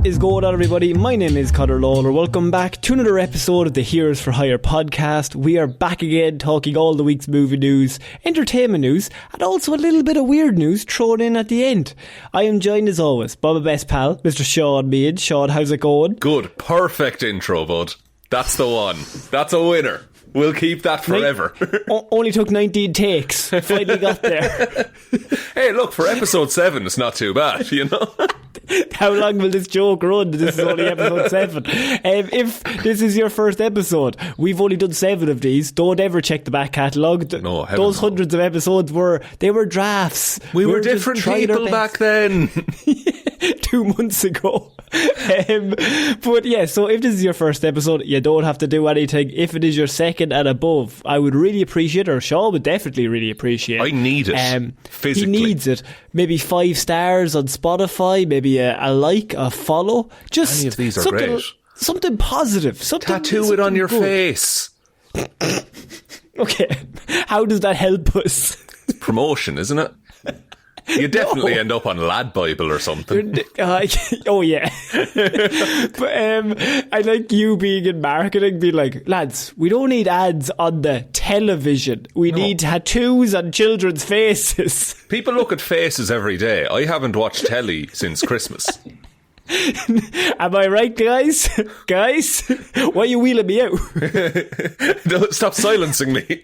What is going on, everybody? My name is Conor Lawler. Welcome back to another episode of the Heroes for Hire podcast. We are back again talking all the week's movie news, entertainment news, and also a little bit of weird news thrown in at the end. I am joined as always by my best pal, Mr. Shaun Mead. Shaun, how's it going? Good. Perfect intro, bud. That's the one. That's a winner. We'll keep that forever. Only took 19 takes. Finally got there. Hey, look, for episode 7, it's not too bad, you know? How long will this joke run? This is only episode 7. If this is your first episode, we've only done 7 of these. Don't ever check the back catalogue. No, those hundreds of episodes were drafts. We were different people back then. 2 months ago. But yeah, so if this is your first episode, you don't have to do anything. If it is your second and above, I would really appreciate, or Shaun would definitely really appreciate. I need it. Physically. He needs it. Maybe 5 stars on Spotify, maybe a like, a follow. Just any of these are great. Something positive. Tattoo it on your face. Okay. How does that help us? It's promotion, isn't it? You definitely end up on Lad Bible or something. Oh yeah. But I like you being in marketing, being like, lads, we don't need ads on the television. We need tattoos on children's faces. People look at faces every day. I haven't watched telly since Christmas. Am I right, guys? Guys, why are you wheeling me out? Don't stop silencing me.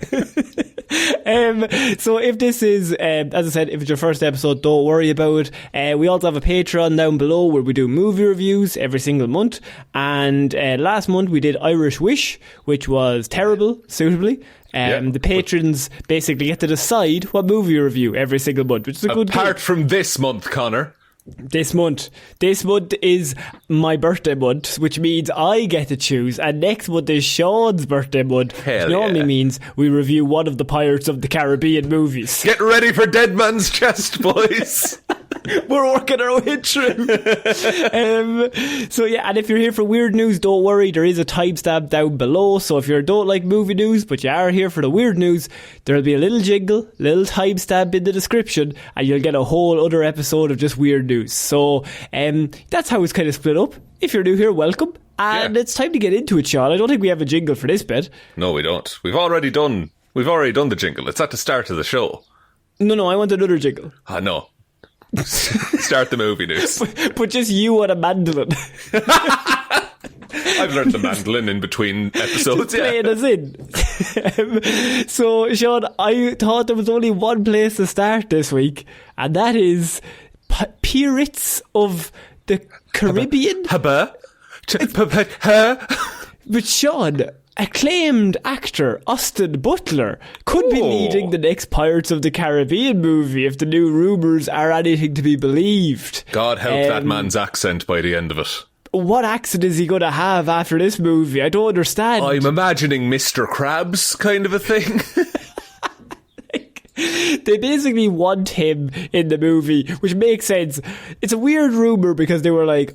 So if this is, as I said, if it's your first episode, don't worry about it. We also have a Patreon down below where we do movie reviews every single month. And last month we did Irish Wish, which was terrible, suitably. The patrons basically get to decide what movie review every single month, which is a good Apart from this month, Connor. This month is my birthday month, which means I get to choose, and next month is Shaun's birthday month, which normally means we review one of the Pirates of the Caribbean movies. Get ready for Dead Man's Chest, boys. We're working our way through. So yeah, and if you're here for weird news, don't worry, there is a timestamp down below. So if you don't like movie news but you are here for the weird news, there'll be a little jingle, little timestamp in the description, and you'll get a whole other episode of just weird news. So that's how it's kind of split up. If you're new here, welcome. And it's time to get into it, Shaun. I don't think we have a jingle for this bit. No, we don't. We've already done the jingle. It's at the start of the show. No, I want another jingle. No. Start the movie news. But just you on a mandolin. I've learned the mandolin in between episodes. Playing us in. So, Shaun, I thought there was only one place to start this week, and that is Pirates of the Caribbean. But Shaun, acclaimed actor Austin Butler could be leading the next Pirates of the Caribbean movie if the new rumours are anything to be believed. God help that man's accent by the end of it. What accent is he going to have after this movie? I don't understand. I'm imagining Mr. Krabs kind of a thing. They basically want him in the movie, which makes sense. It's a weird rumour because they were like,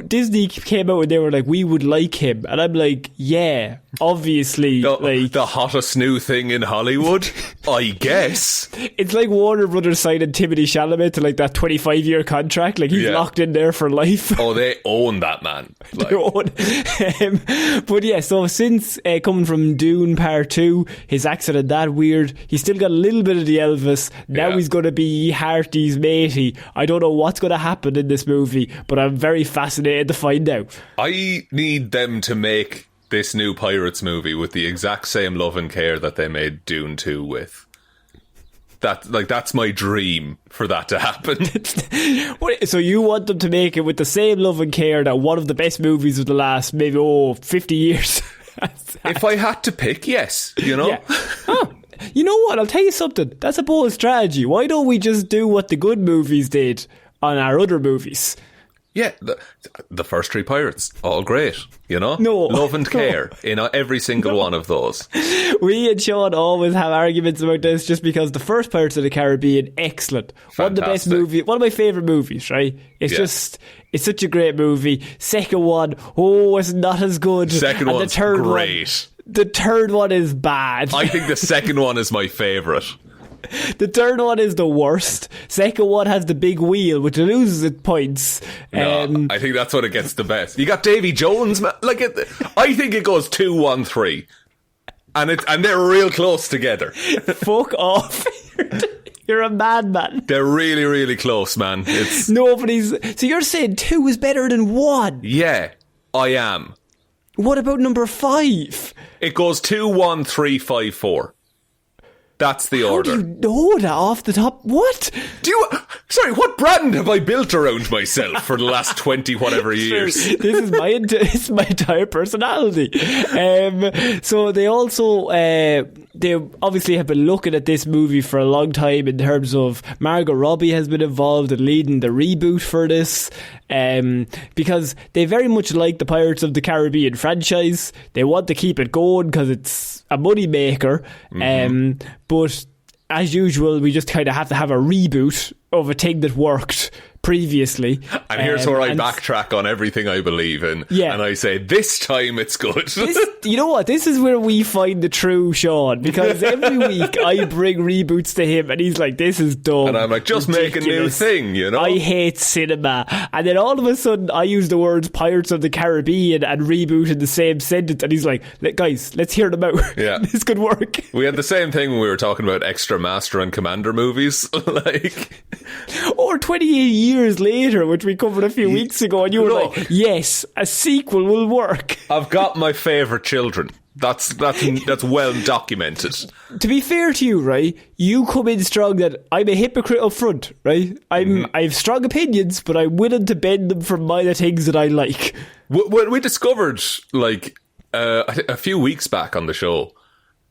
Disney came out and they were like, we would like him. And I'm like, yeah, obviously. The hottest new thing in Hollywood, I guess. It's like Warner Brothers signing Timothée Chalamet to like that 25-year contract. Like he's locked in there for life. Oh, they own that man. They own. But yeah, so since coming from Dune Part 2, his accent is that weird. He's still got a little bit of the Elvis. Now he's going to be Harty's matey. I don't know what's going to happen in this movie, but I'm very fascinated to find out. I need them to make this new Pirates movie with the exact same love and care that they made Dune 2 with. That's my dream for that to happen. So you want them to make it with the same love and care that one of the best movies of the last maybe 50 years? If I had to pick, yes, you know. Yeah. Oh, you know what? I'll tell you something. That's a bold strategy. Why don't we just do what the good movies did on our other movies? Yeah, the first 3 Pirates, all great, you know? No. Love and care in every single one of those. We and Shaun always have arguments about this just because the first Pirates of the Caribbean, excellent. Fantastic. One of the best movies, one of my favourite movies, right? It's such a great movie. Second one, it's not as good. Second one's great. The third one is bad. I think the second one is my favourite. The third one is the worst. Second one has the big wheel, which loses its points. No, I think that's what it gets the best. You got Davy Jones, man. Like, I think it goes 2-1-3. And they're real close together. Fuck off. You're a madman. They're really, really close, man. It's So you're saying 2 is better than 1? Yeah, I am. What about number 5? It goes 2-1-3-5-4. That's the order. How do you know that off the top? What? Sorry, what brand have I built around myself for the last 20 whatever years? This is my entire personality. So they also they obviously have been looking at this movie for a long time in terms of Margot Robbie has been involved in leading the reboot for this, because they very much like the Pirates of the Caribbean franchise. They want to keep it going because it's a money maker. But as usual, we just kind of have to have a reboot of a thing that worked previously. And here's where I backtrack on everything I believe in. Yeah. And I say, this time it's good. You know what? This is where we find the true Shaun, because every week I bring reboots to him and he's like, this is dumb. And I'm like, just make a new thing, you know? I hate cinema. And then all of a sudden I use the words Pirates of the Caribbean and reboot in the same sentence, and he's like, guys, let's hear them out. Yeah. This could work. We had the same thing when we were talking about Extra Master and Commander movies. Or 28 years later, which we covered a few weeks ago, and you were like, yes, a sequel will work. I've got my favourite children. That's well documented. To be fair to you, right, you come in strong that I'm a hypocrite up front, right? I have strong opinions, but I'm willing to bend them for minor things that I like. We discovered, like, a few weeks back on the show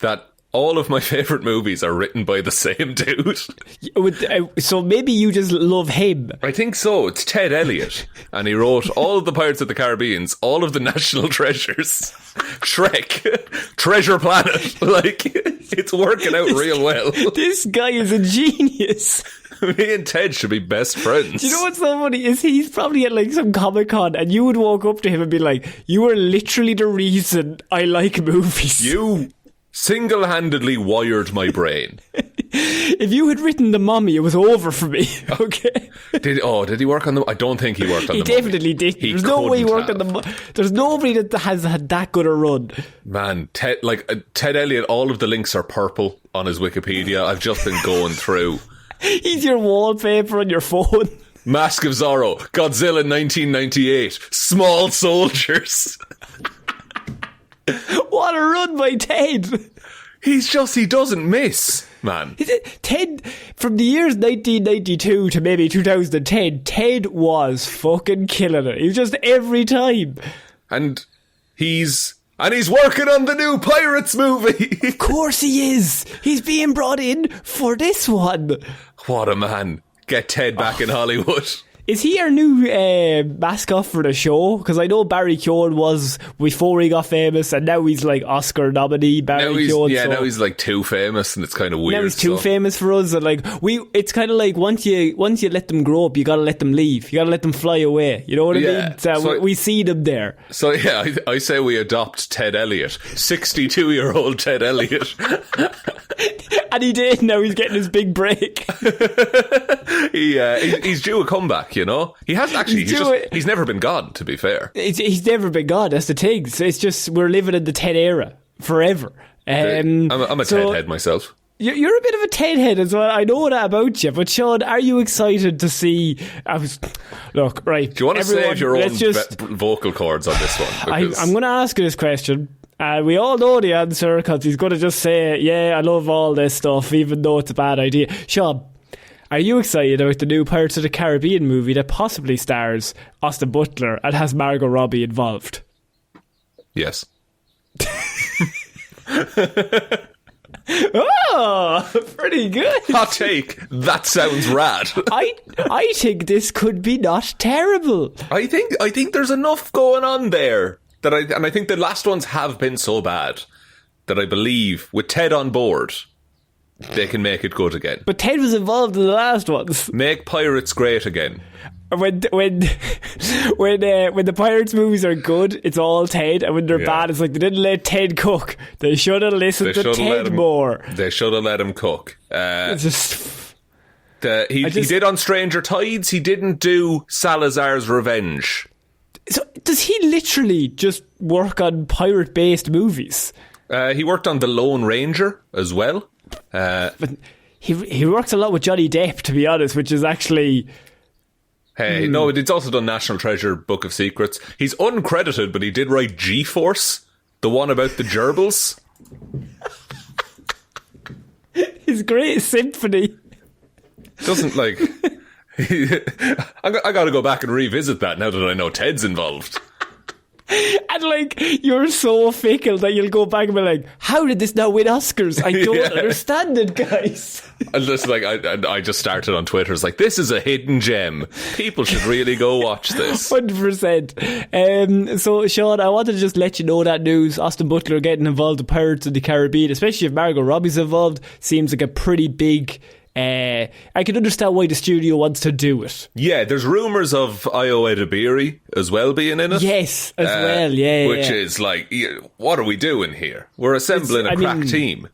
that all of my favourite movies are written by the same dude. So maybe you just love him. I think so. It's Ted Elliott. And he wrote all of the Pirates of the Caribbeans, all of the National Treasures, Shrek, Treasure Planet. Like, it's working out real well. This guy is a genius. Me and Ted should be best friends. Do you know what's so funny is he's probably at like some Comic-Con and you would walk up to him and be like, you are literally the reason I like movies. You single-handedly wired my brain. If you had written The Mummy, it was over for me. Okay. Did he work on the? I don't think he worked on the. He definitely did. There's no way he worked on the. There's nobody that has had that good a run. Man, Ted Elliott. All of the links are purple on his Wikipedia. I've just been going through. He's your wallpaper on your phone. Mask of Zorro, Godzilla 1998, Small Soldiers. What a run by Ted. He doesn't miss, man. Ted, from the years 1992 to maybe 2010, Ted was fucking killing it. He was just every time. And he's working on the new Pirates movie. Of course he is. He's being brought in for this one. What a man. Get Ted back in Hollywood. Is he our new mascot for the show? Because I know Barry Keoghan was before he got famous, and now he's like Oscar nominee Barry Keoghan. Yeah, now he's like too famous, and it's kind of weird. Now he's too famous for us, and like it's kind of like once you let them grow up, you gotta let them leave. You gotta let them fly away. You know what I mean? So we see them there. So yeah, I say we adopt Ted Elliott, 62-year-old Ted Elliott. And he did. Now he's getting his big break. He's due a comeback. You know, he has actually. He's never been gone. To be fair, he's never been gone. That's the thing. So it's just we're living in the Ted era forever. I'm a Ted head myself. You're a bit of a Ted head as well. I know that about you. But Shaun, are you excited to see? Look, right. Do you want to save your own vocal cords on this one? I'm going to ask you this question. We all know the answer because he's going to just say, "Yeah, I love all this stuff," even though it's a bad idea. Shaun, are you excited about the new Pirates of the Caribbean movie that possibly stars Austin Butler and has Margot Robbie involved? Yes. Oh, pretty good. Hot take. That sounds rad. I think this could be not terrible. I think there's enough going on there that I think the last ones have been so bad that I believe with Ted on board, they can make it good again. But Ted was involved in the last ones. Make pirates great again. When the Pirates movies are good, it's all Ted, and when they're bad, it's like they didn't let Ted cook. They should have listened to Ted more. They should have let him cook. It's just He did on Stranger Tides. He didn't do Salazar's Revenge. So does he literally just work on pirate-based movies? He worked on The Lone Ranger as well. But he works a lot with Johnny Depp, to be honest, which is actually... Hey, no, it's also done National Treasure, Book of Secrets. He's uncredited, but he did write G-Force, the one about the gerbils. His greatest symphony. Doesn't, like... I gotta go back and revisit that now that I know Ted's involved. And like, you're so fickle that you'll go back and be like, how did this now win Oscars? I don't understand it, guys. And just like, I just started on Twitter. It's like, this is a hidden gem. People should really go watch this. 100%. So, Sean, I wanted to just let you know that news. Austin Butler getting involved with Pirates of the Caribbean, especially if Margot Robbie's involved, seems like a pretty big... I can understand why the studio wants to do it. Yeah, there's rumours of Io Edebiri as well being in it. Yes, as well, yeah. Which is like, what are we doing here? We're assembling a crack team.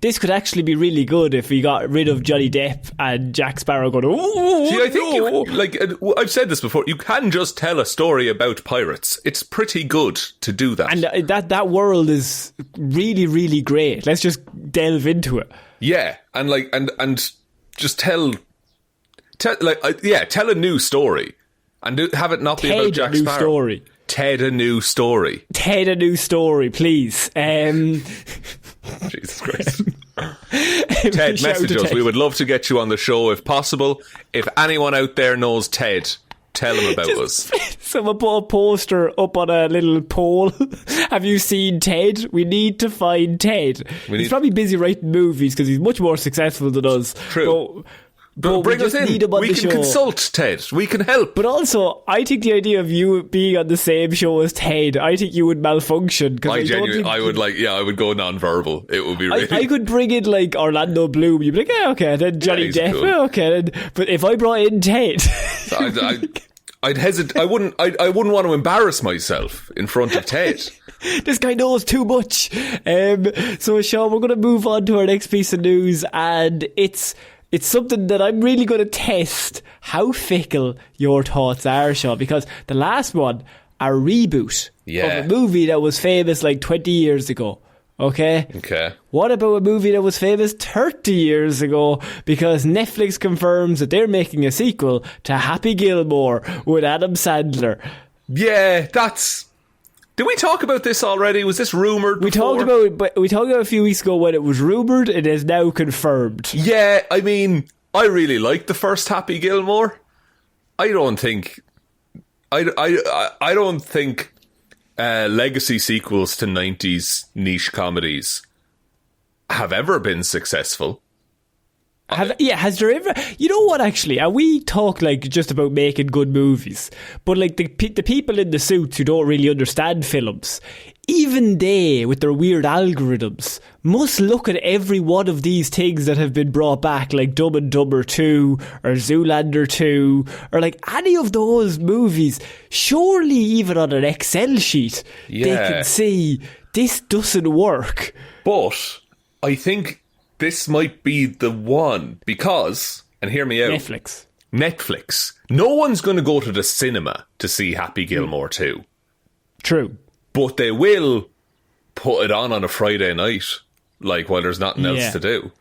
This could actually be really good if we got rid of Johnny Depp and Jack Sparrow going, oh, see, I think, I've said this before, you can just tell a story about pirates. It's pretty good to do that. And that world is really, really great. Let's just delve into it. Yeah, and like, and just tell a new story, and have it not be about Jack Sparrow. Story. Ted a new story. Ted a new story, please. Jesus Christ. Ted, message us. We would love to get you on the show if possible. If anyone out there knows Ted, tell him about us. Someone put a poster up on a little pole. Have you seen Ted? We need to find Ted. He's probably busy writing movies because he's much more successful than us. True. But bring us in. We can consult Ted. We can help. But also, I think the idea of you being on the same show as Ted, I think you would malfunction. I would go non-verbal. It would be really... I could bring in like Orlando Bloom. You'd be like, yeah, okay. Then Johnny Depp, cool. Okay. But if I brought in Ted... I'd hesitate. I wouldn't want to embarrass myself in front of Ted. This guy knows too much. So, Sean, we're going to move on to our next piece of news, and it's something that I'm really going to test how fickle your thoughts are, Sean, because the last one, a reboot of a movie that was famous like 20 years ago. Okay. What about a movie that was famous 30 years ago? Because Netflix confirms that they're making a sequel to Happy Gilmore with Adam Sandler. Yeah, Did we talk about this already? Was this rumoured before? We talked about it a few weeks ago when it was rumoured. It is now confirmed. Yeah, I mean, I really liked the first Happy Gilmore. I don't think legacy sequels to 90s niche comedies have ever been successful. Has there ever... You know what, actually? And we talk like just about making good movies, but like the people in the suits who don't really understand films, even they, with their weird algorithms, must look at every one of these things that have been brought back, like Dumb and Dumber 2 or Zoolander 2 or like any of those movies. Surely even on an Excel sheet they can see this doesn't work. But I think this might be the one because, and hear me out, Netflix. No one's going to go to the cinema to see Happy Gilmore 2. True. But they will put it on a Friday night, like while there's nothing else to do.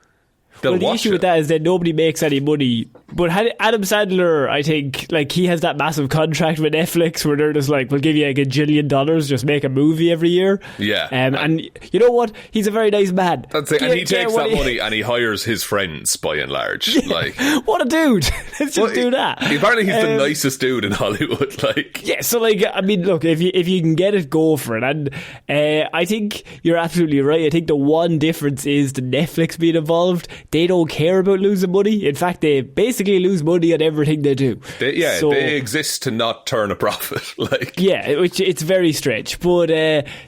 They'll the issue with that is that nobody makes any money. But Adam Sandler, I think, like he has that massive contract with Netflix where they're just like, we'll give you like $1 gillion, just make a movie every year. Yeah. And you know what? He's a very nice man. That's it. And he takes that money and he hires his friends by and large. Yeah. Like, what a dude. Let's just do that. Apparently he's the nicest dude in Hollywood. Like, yeah, so like, I mean, look, if you can get it, go for it. And I think you're absolutely right. I think the one difference is the Netflix being involved. They don't care about losing money. In fact, they basically lose money on everything they do. They exist to not turn a profit. Like, yeah, which it's very strange. But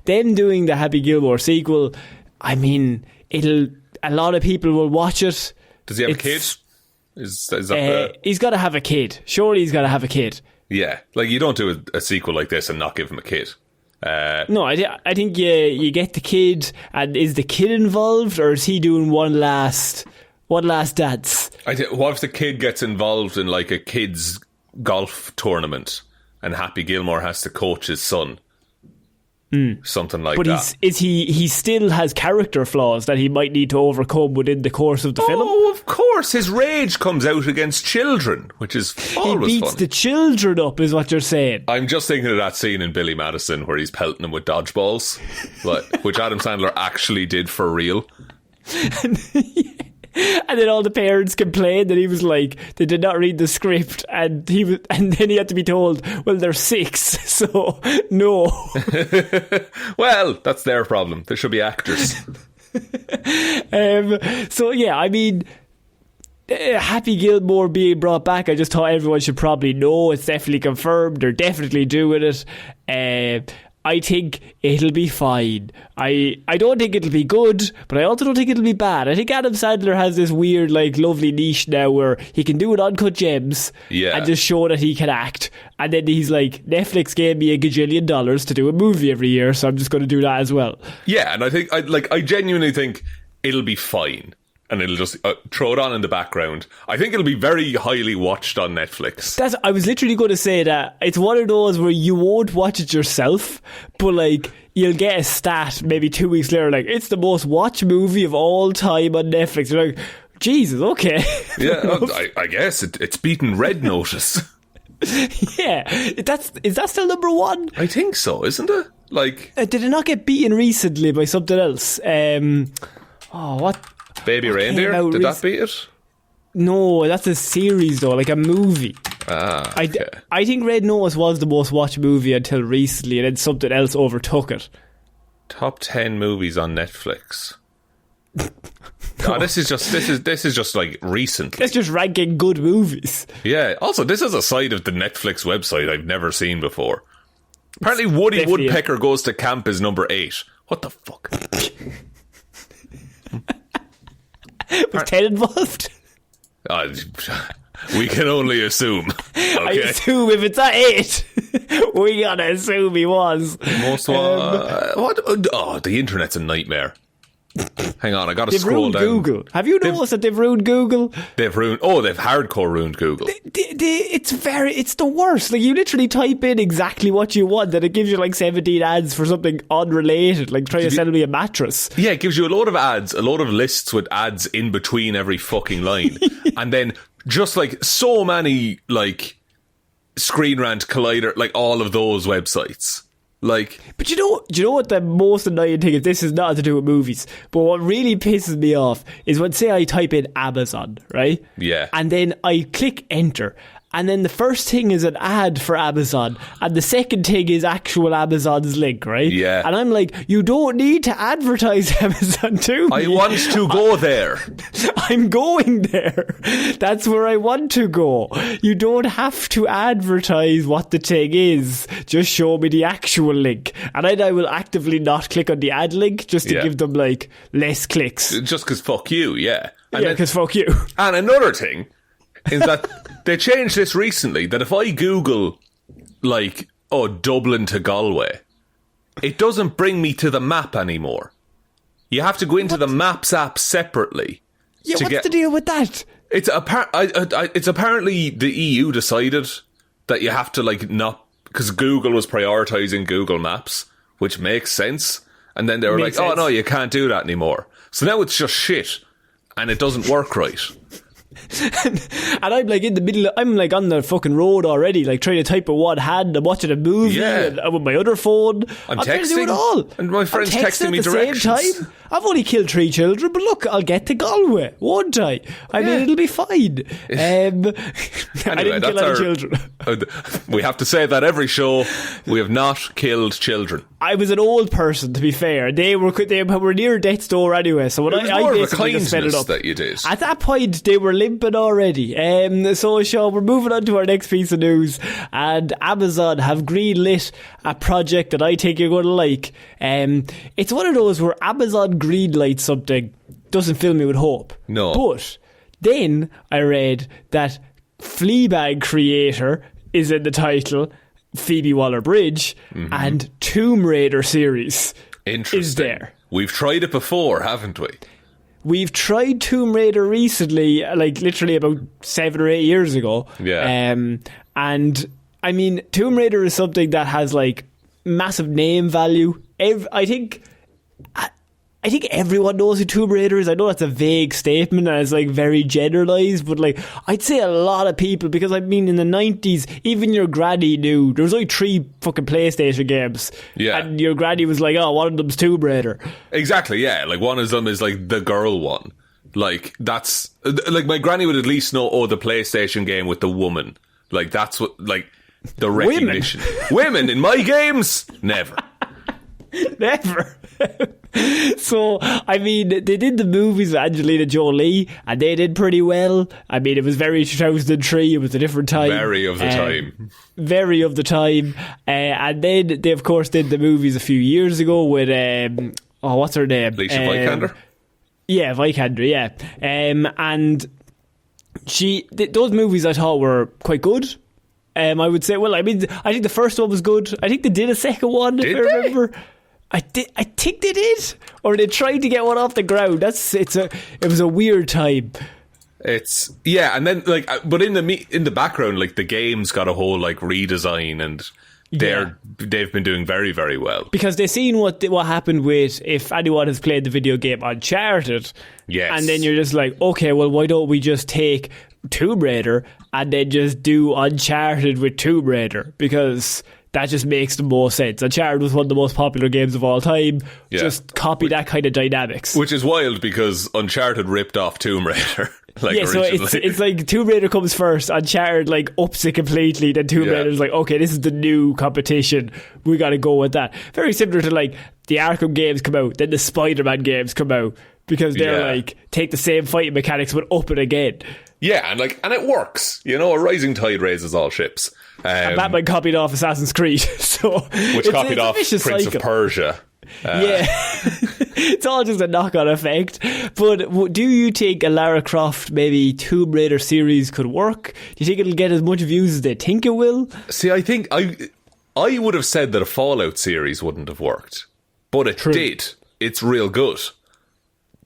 them doing the Happy Gilmore sequel, I mean, a lot of people will watch it. Does he have a kid? Is that he's got to have a kid. Surely he's got to have a kid. Yeah, like you don't do a sequel like this and not give him a kid. No, I think you get the kid, and is the kid involved, or is he doing one last One Last Dance. What if the kid gets involved in like a kids' golf tournament and Happy Gilmore has to coach his son? Something like that. But he still has character flaws that he might need to overcome within the course of the film. Oh, of course. His rage comes out against children, which is always He beats fun. the children up, is what you're saying. I'm just thinking of that scene in Billy Madison where he's pelting them with dodgeballs, which Adam Sandler actually did for real. And then all the parents complained that he was like, they did not read the script, and then he had to be told, well, they're 6, so no. Well, that's their problem. They should be actors. So yeah, I mean, Happy Gilmore being brought back, I just thought everyone should probably know. It's definitely confirmed. They're definitely doing it. I think it'll be fine. I don't think it'll be good, but I also don't think it'll be bad. I think Adam Sandler has this weird, like, lovely niche now where he can do an Uncut Gems and just show that he can act. And then he's like, Netflix gave me $1 gajillion to do a movie every year, so I'm just going to do that as well. Yeah, and I think, I genuinely think it'll be fine. And it'll just throw it on in the background. I think it'll be very highly watched on Netflix. I was literally going to say that it's one of those where you won't watch it yourself, but like you'll get a stat maybe 2 weeks later, like it's the most watched movie of all time on Netflix. You're like, Jesus, okay. Yeah, I guess it's beaten Red Notice. Yeah, is that still number 1? I think so, isn't it? Like, did it not get beaten recently by something else? What? Baby Reindeer? Did that beat it? No, that's a series though, like a movie. Okay. I think Red Notice was the most watched movie until recently, and then something else overtook it. Top 10 movies on Netflix. No, this is just like recent. It's just ranking good movies. Yeah. Also, this is a side of the Netflix website I've never seen before. Apparently, Woody Woodpecker Goes to Camp is number 8. What the fuck? Was 10 involved? We can only assume. Okay? I assume if it's at 8, we gotta assume he was. Most what? Oh, the internet's a nightmare. Hang on, I gotta scroll down. They've ruined Google. Have you noticed that they've ruined Google? They've hardcore ruined Google. It's the worst. Like, you literally type in exactly what you want and it gives you like 17 ads for something unrelated, like trying to sell me a mattress. Yeah, it gives you a load of ads, a load of lists with ads in between every fucking line. And then just like so many like Screen Rant, Collider, like all of those websites. Like, but do you know what the most annoying thing is? This is not to do with movies, but what really pisses me off is when, say, I type in Amazon, right? Yeah. And then I click enter, and then the first thing is an ad for Amazon, and the second thing is actual Amazon's link, right? Yeah. And I'm like, you don't need to advertise Amazon to me. I want to go there. I'm going there. That's where I want to go. You don't have to advertise what the thing is. Just show me the actual link. And I will actively not click on the ad link just to give them like less clicks. Just because fuck you, yeah. And because fuck you. And another thing is that they changed this recently, that if I Google like, Dublin to Galway, it doesn't bring me to the map anymore. You have to go into the Maps app separately. Yeah, what's the deal with that? It's apparently the EU decided that you have to like not, because Google was prioritising Google Maps, which makes sense. And then they were like, oh no, you can't do that anymore. So now it's just shit, and it doesn't work right. And I'm like in the middle, I'm like on the fucking road already, like trying to type with one hand. I'm watching a movie and with my other phone. I'm texting, trying to do it all. And my friend's texting me at the directions. same time. I've only killed 3 children, but look, I'll get to Galway, won't I? I mean, it'll be fine. Anyway, I didn't kill any children. We have to say that every show. We have not killed children. I was an old person, to be fair. They were near death's door anyway, so when I basically just set it up. That you did. At that point, they were limping already. So, Shaun, we're moving on to our next piece of news, and Amazon have greenlit a project that I think you're going to like. It's one of those where Amazon greenlights something, doesn't fill me with hope. No. But then I read that Fleabag creator is in the title, Phoebe Waller-Bridge, and Tomb Raider series is there. We've tried it before, haven't we? we've tried Tomb Raider recently, like literally about 7 or 8 years ago. Yeah. And I mean, Tomb Raider is something that has like massive name value. I think everyone knows who Tomb Raider is. I know that's a vague statement and it's like very generalised, but like I'd say a lot of people, because I mean in the 90s, even your granny knew. There was only 3 fucking PlayStation games. Yeah. And your granny was like, oh, one of them's Tomb Raider. Exactly, yeah. Like one of them is like the girl one. Like that's, like my granny would at least know, oh, the PlayStation game with the woman. Like that's what, like the recognition. Women in my games? Never. Never. So, I mean, they did the movies with Angelina Jolie, and they did pretty well. I mean, it was very 2003. It was a different time. Very of the time. Very of the time. And then they, of course, did the movies a few years ago with, what's her name? Alicia Vikander? Yeah, Vikander, yeah. And those movies I thought were quite good. I would say, well, I mean, I think the first one was good. I think they did a second one, if I remember. I think they did, or they tried to get one off the ground. It was a weird time. And then like, but in the background, like the game's got a whole like redesign, and they've been doing very, very well because they've seen what happened with, if anyone has played the video game Uncharted. Yes, and then you're just like, okay, well, why don't we just take Tomb Raider and then just do Uncharted with Tomb Raider, because that just makes the most sense. Uncharted was one of the most popular games of all time. Yeah. Just copy that kind of dynamics. Which is wild, because Uncharted ripped off Tomb Raider. Originally. So it's like Tomb Raider comes first, Uncharted like ups it completely, then Tomb Raider's like, okay, this is the new competition, we gotta go with that. Very similar to like the Arkham games come out, then the Spider-Man games come out, because they're like, take the same fighting mechanics but up it again. Yeah, and it works. You know, a rising tide raises all ships. And Batman copied off Assassin's Creed, which copied off Prince of Persia. Yeah, it's all just a knock-on effect. But do you think a Lara Croft, maybe Tomb Raider series could work? Do you think it'll get as much views as they think it will? See, I think I would have said that a Fallout series wouldn't have worked, but it did. It's real good.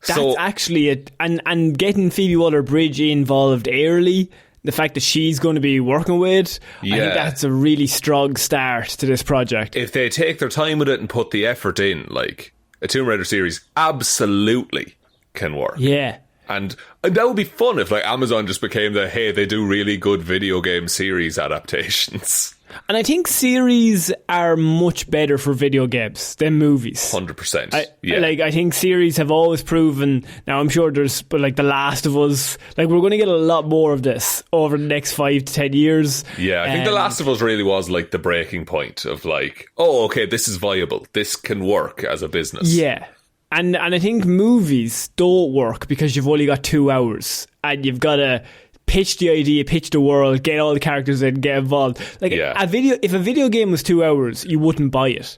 That's actually it. And getting Phoebe Waller-Bridge involved early, the fact that she's going to be working with, I think that's a really strong start to this project. If they take their time with it and put the effort in, like, a Tomb Raider series absolutely can work. Yeah. And that would be fun if like Amazon just became they do really good video game series adaptations. And I think series are much better for video games than movies. 100%. I think series have always proven. Now I'm sure but like The Last of Us, like we're going to get a lot more of this over the next 5 to 10 years. Yeah, I think The Last of Us really was like the breaking point of like, oh, okay, this is viable. This can work as a business. Yeah. And I think movies don't work because you've only got 2 hours and you've got to pitch the idea, pitch the world, get all the characters in, get involved. Like if a video game was 2 hours, you wouldn't buy it.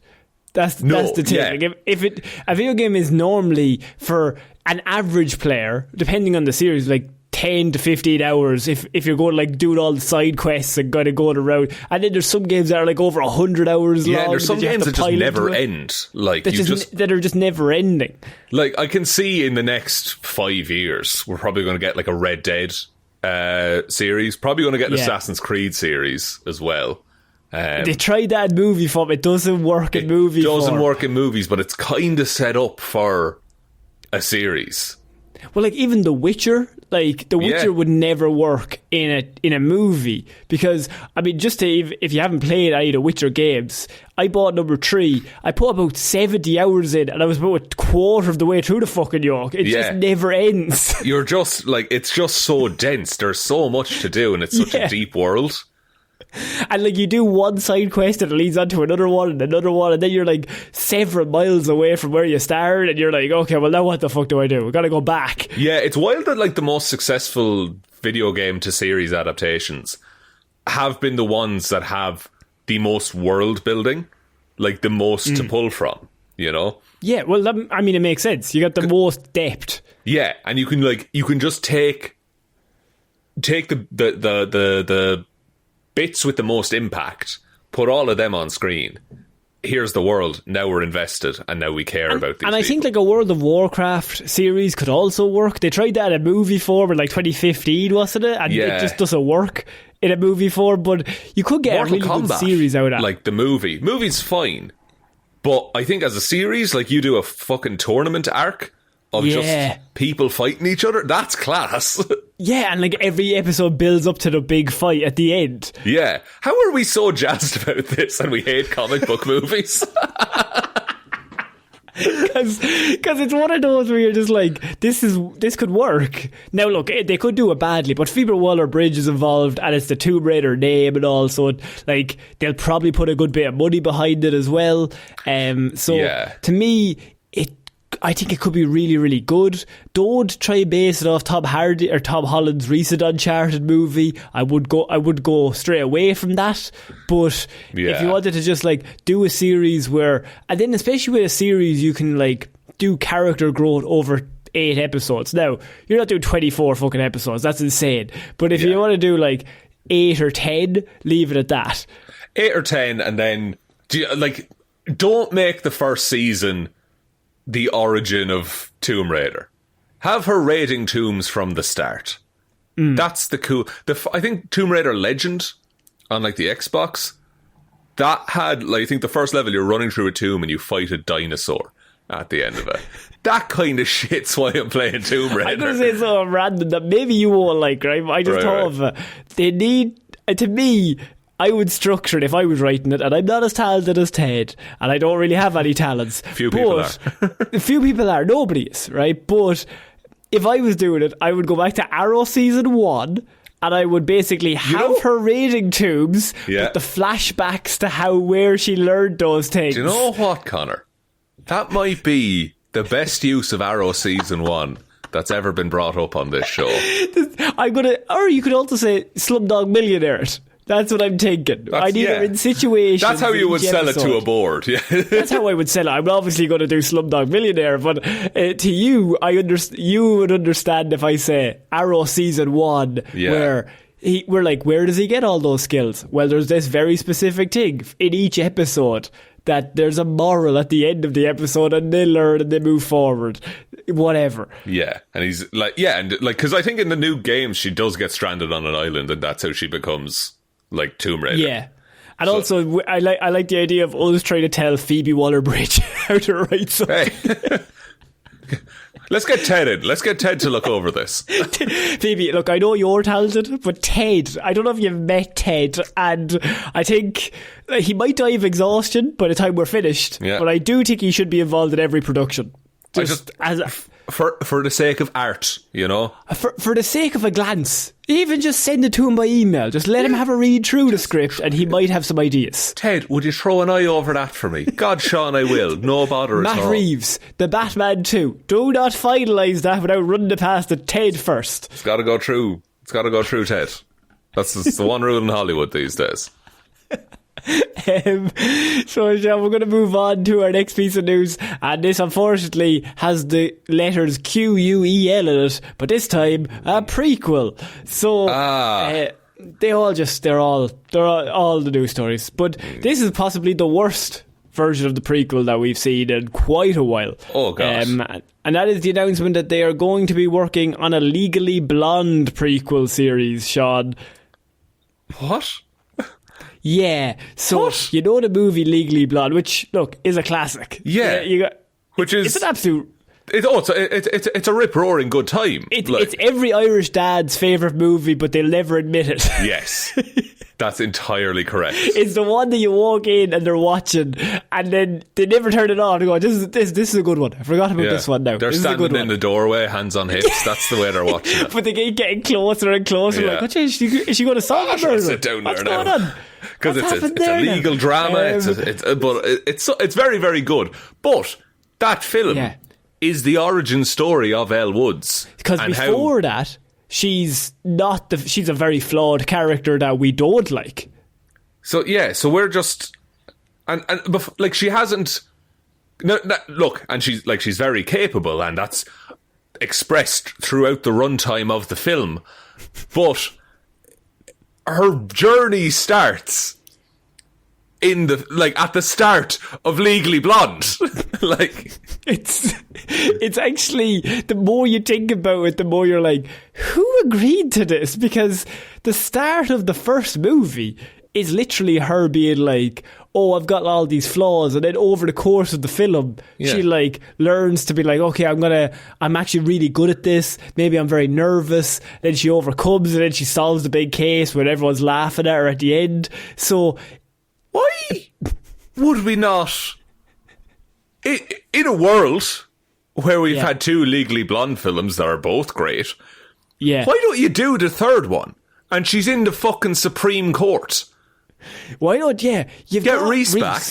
That's the thing. Yeah. Like a video game is normally for an average player, depending on the series, like 10 to 15 hours if you're going like doing all the side quests and going around. And then there's some games that are like over 100 hours long. Yeah, there's some games that just never end. Like that are just never ending. Like I can see in the next 5 years we're probably going to get like a Red Dead series, probably going to get an Assassin's Creed series as well. They tried that in movie form. It doesn't work in movie form. It doesn't work in movies, but it's kind of set up for a series. Well, like even The Witcher, like The Witcher would never work in a movie because I mean, just if you haven't played any of the Witcher games, I bought number 3. I put about 70 hours in, and I was about a quarter of the way through the fucking York. It just never ends. You're just like, it's just so dense. There's so much to do, and it's such a deep world. And like you do one side quest and it leads on to another one, and then you're like several miles away from where you started, and you're like, okay, well now what the fuck do I do? We gotta go back. Yeah, it's wild that like the most successful video game to series adaptations have been the ones that have the most world building, like the most to pull from, you know? Yeah, well I mean it makes sense. You got the most depth. Yeah, and you can just take the bits with the most impact, put all of them on screen, here's the world, now we're invested, and now we care about these And I people. think like a World of Warcraft series could also work. They tried that in a movie form in like 2015, wasn't it? And it just doesn't work in a movie form, but you could get Mortal a really Kombat, good series out of that. like the movie's fine, but I think as a series, like you do a fucking tournament arc of just people fighting each other, that's class. Yeah, and like every episode builds up to the big fight at the end. Yeah. How are we so jazzed about this and we hate comic book movies? Because it's one of those where you're just like, this could work. Now look, they could do it badly, but Phoebe Waller-Bridge is involved, and it's the Tomb Raider name and all, so like they'll probably put a good bit of money behind it as well. To me, I think it could be really, really good. Don't try and base it off Tom Holland's recent Uncharted movie. I would go straight away from that. But if you wanted to just like do a series where, and then especially with a series, you can like do character growth over 8 episodes. Now, you're not doing 24 fucking episodes. That's insane. But if you want to do like 8 or 10, leave it at that. 8 or 10, and then don't make the first season the origin of Tomb Raider. Have her raiding tombs from the start. That's the cool. I think Tomb Raider Legend on like the Xbox, that had like, I think the first level you're running through a tomb and you fight a dinosaur at the end of it. That kind of shit's why I'm playing Tomb Raider. I'm going to say something random that maybe you won't like, right? I just thought of they need, to me, I would structure it if I was writing it, and I'm not as talented as Ted, and I don't really have any talents. Few people are. Nobody is, right? But if I was doing it, I would go back to Arrow Season 1, and I would basically have her raiding tombs, with the flashbacks to where she learned those things. Do you know what, Connor? That might be the best use of Arrow Season 1 that's ever been brought up on this show. Or you could also say Slumdog Millionaire. That's what I'm thinking. I need her in situations. That's how you would sell it to a board. Yeah. That's how I would sell it. I'm obviously going to do Slumdog Millionaire, but to you, you would understand if I say Arrow Season 1, where we're like, where does he get all those skills? Well, there's this very specific thing in each episode that there's a moral at the end of the episode, and they learn and they move forward. Whatever. Yeah, and he's like, because I think in the new games she does get stranded on an island, and that's how she becomes like Tomb Raider. Yeah. And also, I like the idea of us trying to tell Phoebe Waller-Bridge how to write something. Hey. Let's get Ted in. Let's get Ted to look over this. Phoebe, look, I know you're talented, but Ted, I don't know if you've met Ted, and I think he might die of exhaustion by the time we're finished, but I do think he should be involved in every production. For the sake of art, you know? For the sake of a glance. Even just send it to him by email. Just let him have a read through the script, and he might have some ideas. Ted, would you throw an eye over that for me? God, Sean, I will. No bother at all. Matt Reeves, the Batman 2. Do not finalise that without running it past the Ted first. It's got to go through. It's got to go through Ted. That's the one rule in Hollywood these days. So Sean, we're going to move on to our next piece of news, and this unfortunately has the letters QUEL in it, but this time a prequel. So they're all the news stories, but this is possibly the worst version of the prequel that we've seen in quite a while. Oh gosh. And that is the announcement that they are going to be working on a Legally Blonde prequel series, Sean. What? Yeah, so you know the movie Legally Blonde, which, look, is a classic. Yeah, it's an absolute... It's a rip-roaring good time. It's every Irish dad's favourite movie, but they'll never admit it. Yes, that's entirely correct. It's the one that you walk in and they're watching, and then they never turn it on and go, this is a good one. I forgot about this one now. They're standing in the doorway, hands on hips. That's the way they're watching it. But they keep getting closer and closer. Like, what is she going to solve the murder? Sit down What's there going now. on? Because it's a legal drama. It's very, very good. But that film is the origin story of Elle Woods. Because before that, she's a very flawed character that we don't like. So we're just and she hasn't. Look, and she's very capable, and that's expressed throughout the runtime of the film, but her journey starts in the, like, at the start of Legally Blonde. Like, it's actually, the more you think about it, the more you're like, who agreed to this? Because the start of the first movie is literally her being like, oh, I've got all these flaws, and then over the course of the film, she like learns to be like, okay, I'm actually really good at this. Maybe I'm very nervous. Then she overcomes, and then she solves the big case when everyone's laughing at her at the end. So why would we not, in a world where we've had two Legally Blonde films that are both great, why don't you do the third one? And she's in the fucking Supreme Court. Why not? You've get got Reese back.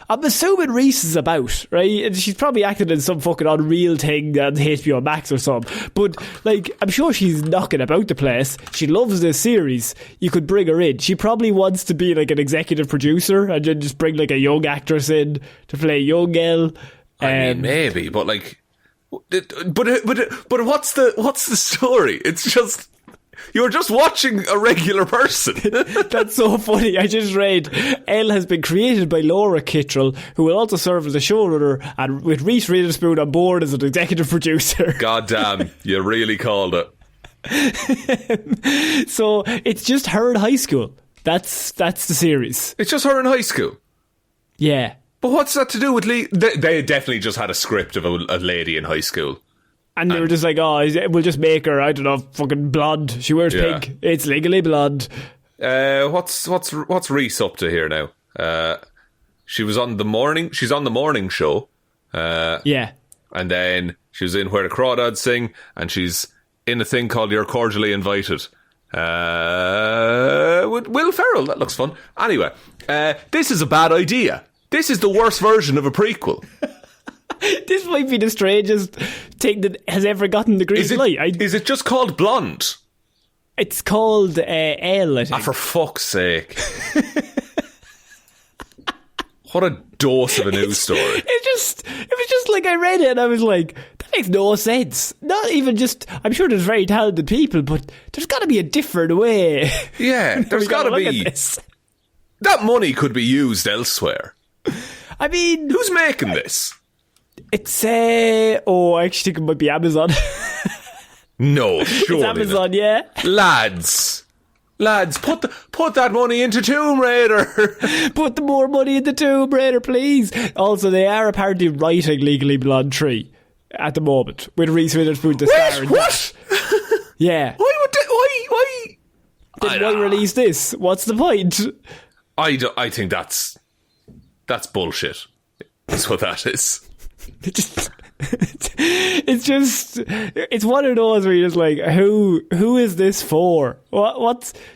I'm assuming Reese is about, right? And she's probably acting in some fucking Unreal thing on HBO Max or something. But, like, I'm sure she's knocking about the place. She loves this series. You could bring her in. She probably wants to be, like, an executive producer and then just bring, like, a young actress in to play a young girl. I mean, maybe, but, like... But what's the story? It's just... You're just watching a regular person. That's so funny. I just read Elle has been created by Laura Kittrell, who will also serve as a showrunner, and with Reese Witherspoon on board as an executive producer. God damn, you really called it. So it's just her in high school. That's the series. It's just her in high school? Yeah. But what's that to do with They definitely just had a script of a lady in high school. And they were just like, oh, we'll just make her, I don't know, fucking blonde. She wears pink. It's legally blonde. What's Reese up to here now? She's on the morning show. Yeah. And then she was in Where the Crawdads Sing, and she's in a thing called You're Cordially Invited. With Will Ferrell. That looks fun. Anyway, this is a bad idea. This is the worst version of a prequel. This might be the strangest thing that has ever gotten the green light. Is it just called Blonde? It's called Elle, I think. For fuck's sake. What a dose of a news story. It was just like, I read it and I was like, that makes no sense. Not even just, I'm sure there's very talented people, but there's got to be a different way. Yeah, there's got to be. That money could be used elsewhere. I mean... Who's making this? It's I actually think it might be Amazon. No, surely it's Amazon, yeah. Lads, put that money into Tomb Raider. Put the more money into Tomb Raider, please. Also, they are apparently writing Legally Blonde 3 at the moment with Reese Witherspoon the star. What? Yeah. Why? Why release this? What's the point? I think that's bullshit. That's what that is. It's one of those where you're just like, who is this for?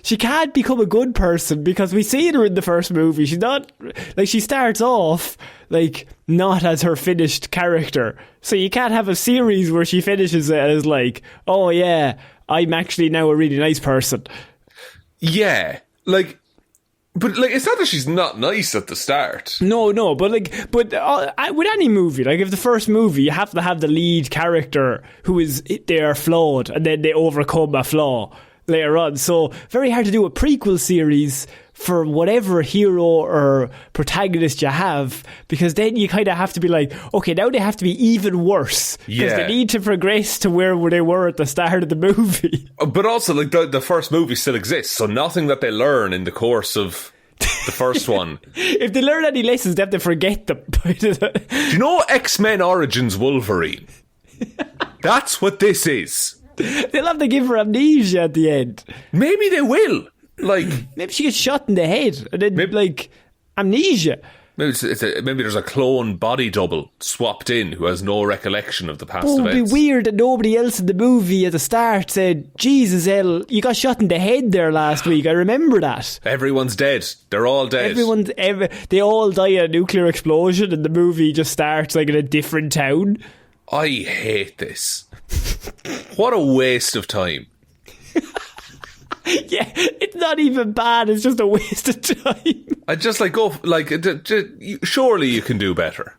She can't become a good person because we see her in the first movie. She's not, like, she starts off like not as her finished character. So you can't have a series where she finishes it as like, oh yeah, I'm actually now a really nice person. Yeah, like. But, like, it's not that she's not nice at the start. No, but with any movie, like, if the first movie, you have to have the lead character they are flawed, and then they overcome a flaw later on. So, very hard to do a prequel series for whatever hero or protagonist you have, because then you kind of have to be like, okay, now they have to be even worse, because they need to progress to where they were at the start of the movie. But also, like, the first movie still exists, so nothing that they learn in the course of the first one. If they learn any lessons, they have to forget them. Do you know X-Men Origins Wolverine? That's what this is. They'll have to give her amnesia at the end. Maybe they will. Like, maybe she gets shot in the head and then like amnesia. Maybe there's a clone body double swapped in who has no recollection of the past events. It would be weird that nobody else in the movie at the start said, Jesus, Elle, you got shot in the head there last week. I remember that. Everyone's dead. They're all dead. They all die in a nuclear explosion and the movie just starts like in a different town. I hate this. What a waste of time. Yeah, it's not even bad. It's just a waste of time. I just surely you can do better.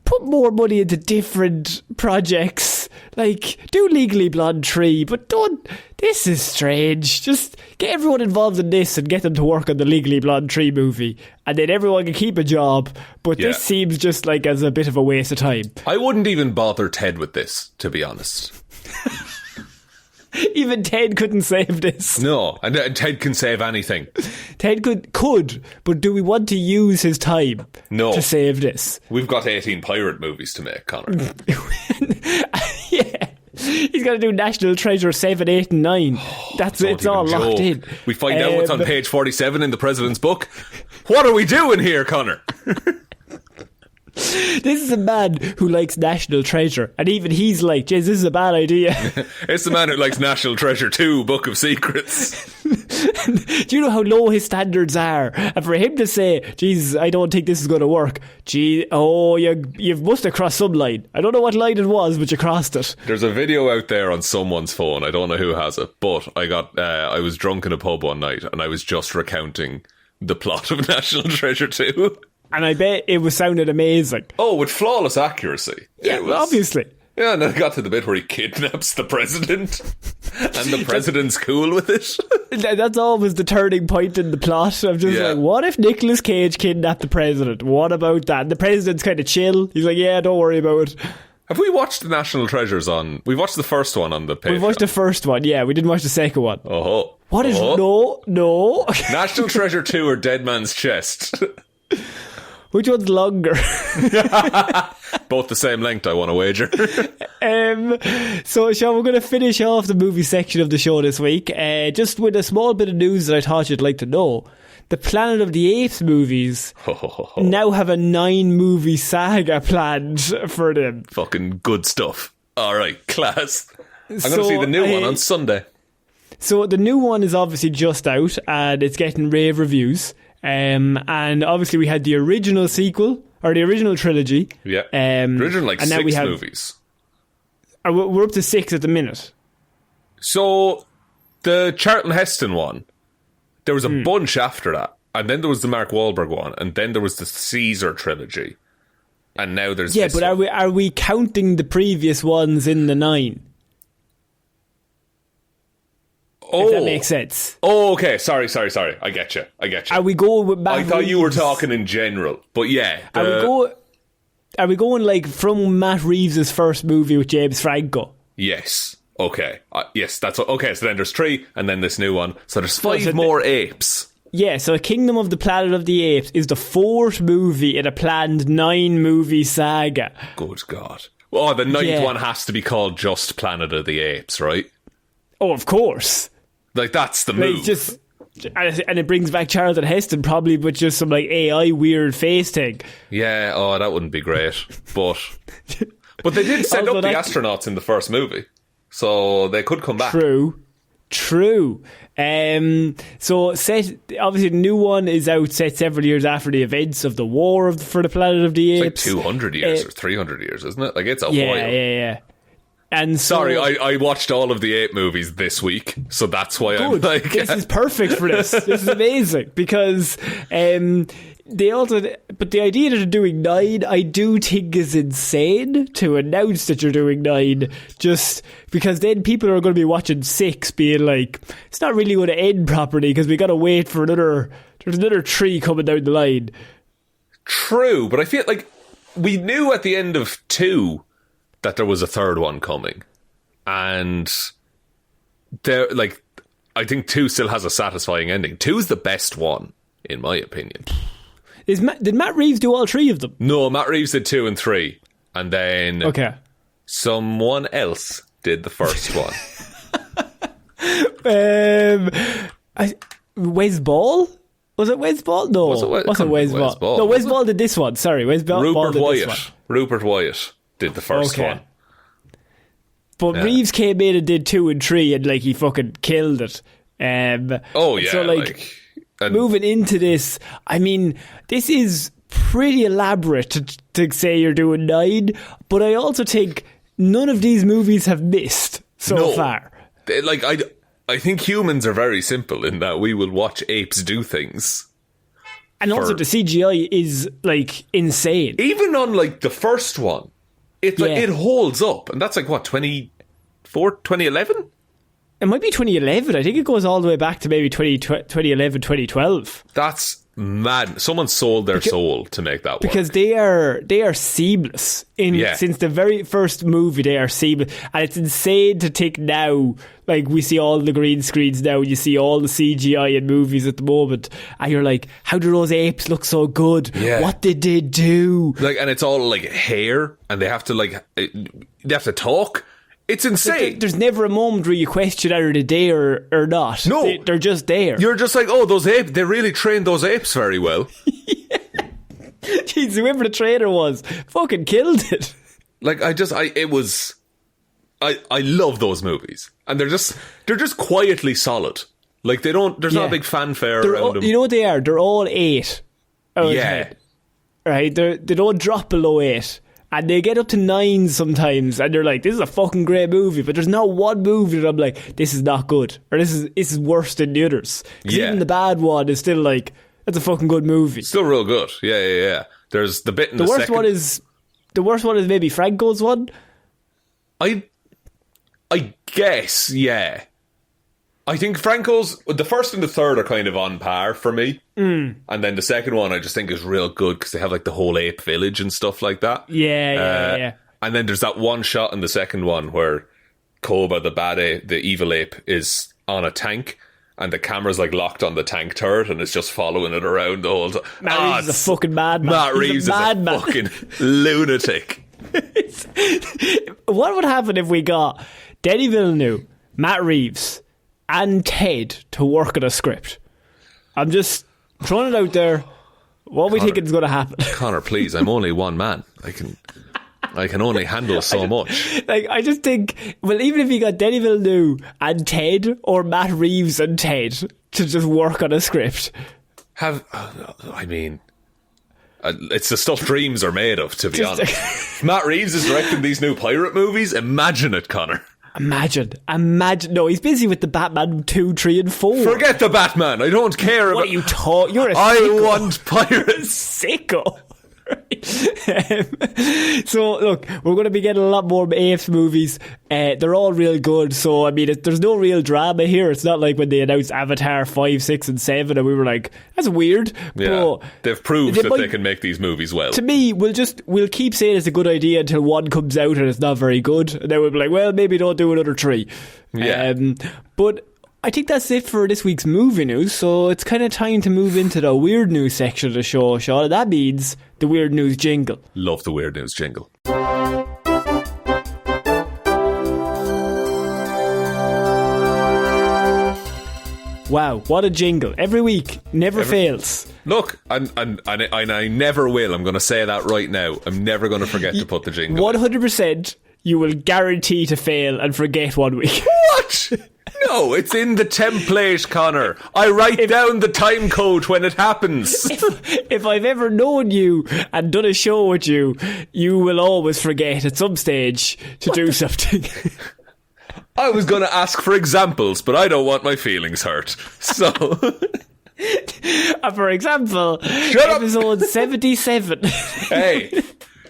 Put more money into different projects. Like, do Legally Blonde 3, but don't... This is strange. Just get everyone involved in this and get them to work on the Legally Blonde 3 movie, and then everyone can keep a job. But this seems just like as a bit of a waste of time. I wouldn't even bother Ted with this, to be honest. Even Ted couldn't save this. No, and Ted can save anything. Ted could, but do we want to use his time to save this? We've got 18 pirate movies to make, Conor. Yeah. He's got to do National Treasure 7, 8 and 9. It's all locked in. We find out what's on page 47 in the President's book. What are we doing here, Conor? This is a man who likes National Treasure, and even he's like, "Jeez, this is a bad idea." It's the man who likes National Treasure 2, Book of Secrets. Do you know how low his standards are? And for him to say, "Jeez, I don't think this is going to work," you must have crossed some line. I don't know what line it was, but you crossed it. There's a video out there on someone's phone. I don't know who has it, but I was drunk in a pub one night, and I was just recounting the plot of National Treasure 2. And I bet it was sounded amazing. Oh, with flawless accuracy. Yeah, obviously. Yeah, and then I got to the bit where he kidnaps the president, and the president's cool with it. That's always the turning point in the plot. I'm just like, what if Nicolas Cage kidnapped the president? What about that? And the president's kind of chill. He's like, yeah, don't worry about it. Have we watched the National Treasures on... We've watched the first one on the page. We've watched the first one, yeah. We didn't watch the second one. Oh. What is... No. National Treasure 2 or Dead Man's Chest? Which one's longer? Both the same length, I want to wager. So, Shaun, we're going to finish off the movie section of the show this week, just with a small bit of news that I thought you'd like to know. The Planet of the Apes movies now have a 9-movie saga planned for them. Fucking good stuff. Alright, class. I'm going to see the new one on Sunday. So the new one is obviously just out, and it's getting rave reviews. And obviously we had the original sequel, or the original trilogy. Yeah. Original, like, and 6 movies. We're up to 6 at the minute. So, the Charlton Heston one, there was a bunch after that. And then there was the Mark Wahlberg one. And then there was the Caesar trilogy. And now there's this but one. are we counting the previous ones in the 9? If that makes sense. Oh, okay. Sorry. I get you. Are we going with Matt I thought Reeves? you were talking in general. But yeah. Are we going like from Matt Reeves' first movie with James Franco? Yes. Okay. Yes, that's okay. So then there's 3 and then this new one. So there's 5 more apes. Yeah, so Kingdom of the Planet of the Apes is the 4th movie in a planned 9-movie saga. Good God. Oh, the 9th one has to be called just Planet of the Apes, right? Oh, of course. Like, that's the move. And it brings back Charlton Heston, probably with just some like AI weird face thing. Yeah, that wouldn't be great. But they did send up the astronauts in the first movie, so they could come back. True. So obviously the new one is out set several years after the events of the war for the Planet of the Apes. It's like 200 years or 300 years, isn't it? Like, it's a while. Yeah. And sorry, I watched all of the 8 movies this week, so that's why I'm like... This is perfect for this. This is amazing, because they also... But the idea that they're doing 9, I do think is insane, to announce that you're doing 9, just because then people are going to be watching 6 being like, it's not really going to end properly, because we got to wait for there's another 3 coming down the line. True, but I feel like we knew at the end of 2... that there was a 3rd one coming, and I think 2 still has a satisfying ending. 2 is the best one, in my opinion. Did Matt Reeves do all 3 of them? No, Matt Reeves did 2 and 3, and then someone else did the first one. Wes Ball? Was it Wes Ball? No, wasn't Wes Ball. No, Wes Ball did this one. Sorry, Wes Ball did this one. Rupert Wyatt did the first one. But Reeves came in and did 2 and 3, and like he fucking killed it. So moving into this, I mean, this is pretty elaborate to say you're doing 9, but I also think none of these movies have missed so far. Like, I think humans are very simple in that we will watch apes do things. And also the CGI is like insane. Even on like the first one, It's like, it holds up. And that's like, what, 2011? It might be 2011. I think it goes all the way back to maybe 2011, 2012. That's mad. Someone sold their soul to make that work. Because they are seamless. Since the very first movie, they are seamless. And it's insane to think now, like, we see all the green screens now, and you see all the CGI in movies at the moment, and you're like, how do those apes look so good? Yeah. What did they do? Like, and it's all like hair, and they have to talk. It's insane. There's never a moment where you question are they there or not. No. They're just there. You're just like, oh, those apes, they really trained those apes very well. Jeez, whoever the trainer was fucking killed it. Like, I love those movies. And they're just quietly solid. Like, there's not a big fanfare around them. You know what they are? They're all 8. Yeah. Right? They don't drop below 8. And they get up to 9 sometimes, and they're like, this is a fucking great movie. But there's not one movie that I'm like, this is not good, or this is worse than the others. Because even the bad one is still like, that's a fucking good movie. Still real good. Yeah. There's the bit in the worst one is the worst one is maybe Franco's one. I guess, yeah. I think Franco's, the first and the third are kind of on par for me. And then the second one I just think is real good because they have like the whole ape village and stuff like that. Yeah. And then there's that one shot in the second one where Koba, the bad ape, the evil ape, is on a tank and the camera's like locked on the tank turret and it's just following it around the whole time. Matt Reeves is a fucking madman. Matt Reeves is a fucking lunatic. What would happen if we got Denis Villeneuve, Matt Reeves, and Ted to work on a script? I'm just throwing it out there. What we think is going to happen? Connor, please, I'm only one man. I can only handle so much. Like, I just think, well, even if you got Denis Villeneuve and Ted, or Matt Reeves and Ted to just work on a script, it's the stuff dreams are made of, to be honest. Matt Reeves is directing these new pirate movies. Imagine it, Connor. Imagine. No, he's busy with the Batman 2, 3 and 4. Forget the Batman. I don't care about... What are you talking? You're a I sicko. want pirates. Sicko. So look, we're going to be getting a lot more Apes movies. They're all real good. So I mean, there's no real drama here. It's not like when they announced Avatar 5, 6 and 7 and we were like, that's weird. Yeah, but they've proved that they can make these movies well. To me, we'll keep saying it's a good idea until one comes out and it's not very good, and then we'll be like, well, maybe don't do another 3. But I think that's it for this week's movie news, so it's kind of time to move into the weird news section of the show, Shaun. That means the weird news jingle. Love the weird news jingle. Wow, what a jingle. Every week, never fails. Look, and I never will. I'm going to say that right now. I'm never going to forget to put the jingle 100% you will guarantee to fail and forget one week. What? No, it's in the template, Connor. I write down the time code when it happens. If I've ever known you and done a show with you, you will always forget at some stage to do something. I was going to ask for examples, but I don't want my feelings hurt. So... For example, Shut episode up. 77. Hey...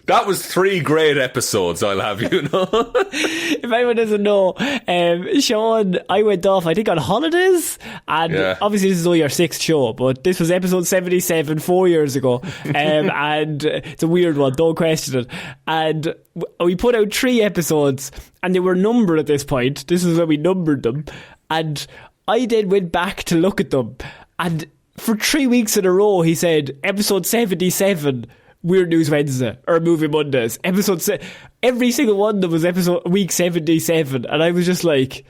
That was 3 great episodes, I'll have you know. If anyone doesn't know, Shaun, I went off, I think, on holidays. And obviously this is only our 6th show, but this was episode 77 4 years ago. And it's a weird one, don't question it. And we put out 3 episodes, and they were numbered at this point. This is when we numbered them. And I then went back to look at them. And for 3 weeks in a row, he said, episode 77... Weird News Wednesday or Movie Mondays. Every single one of them was week 77, and I was just like,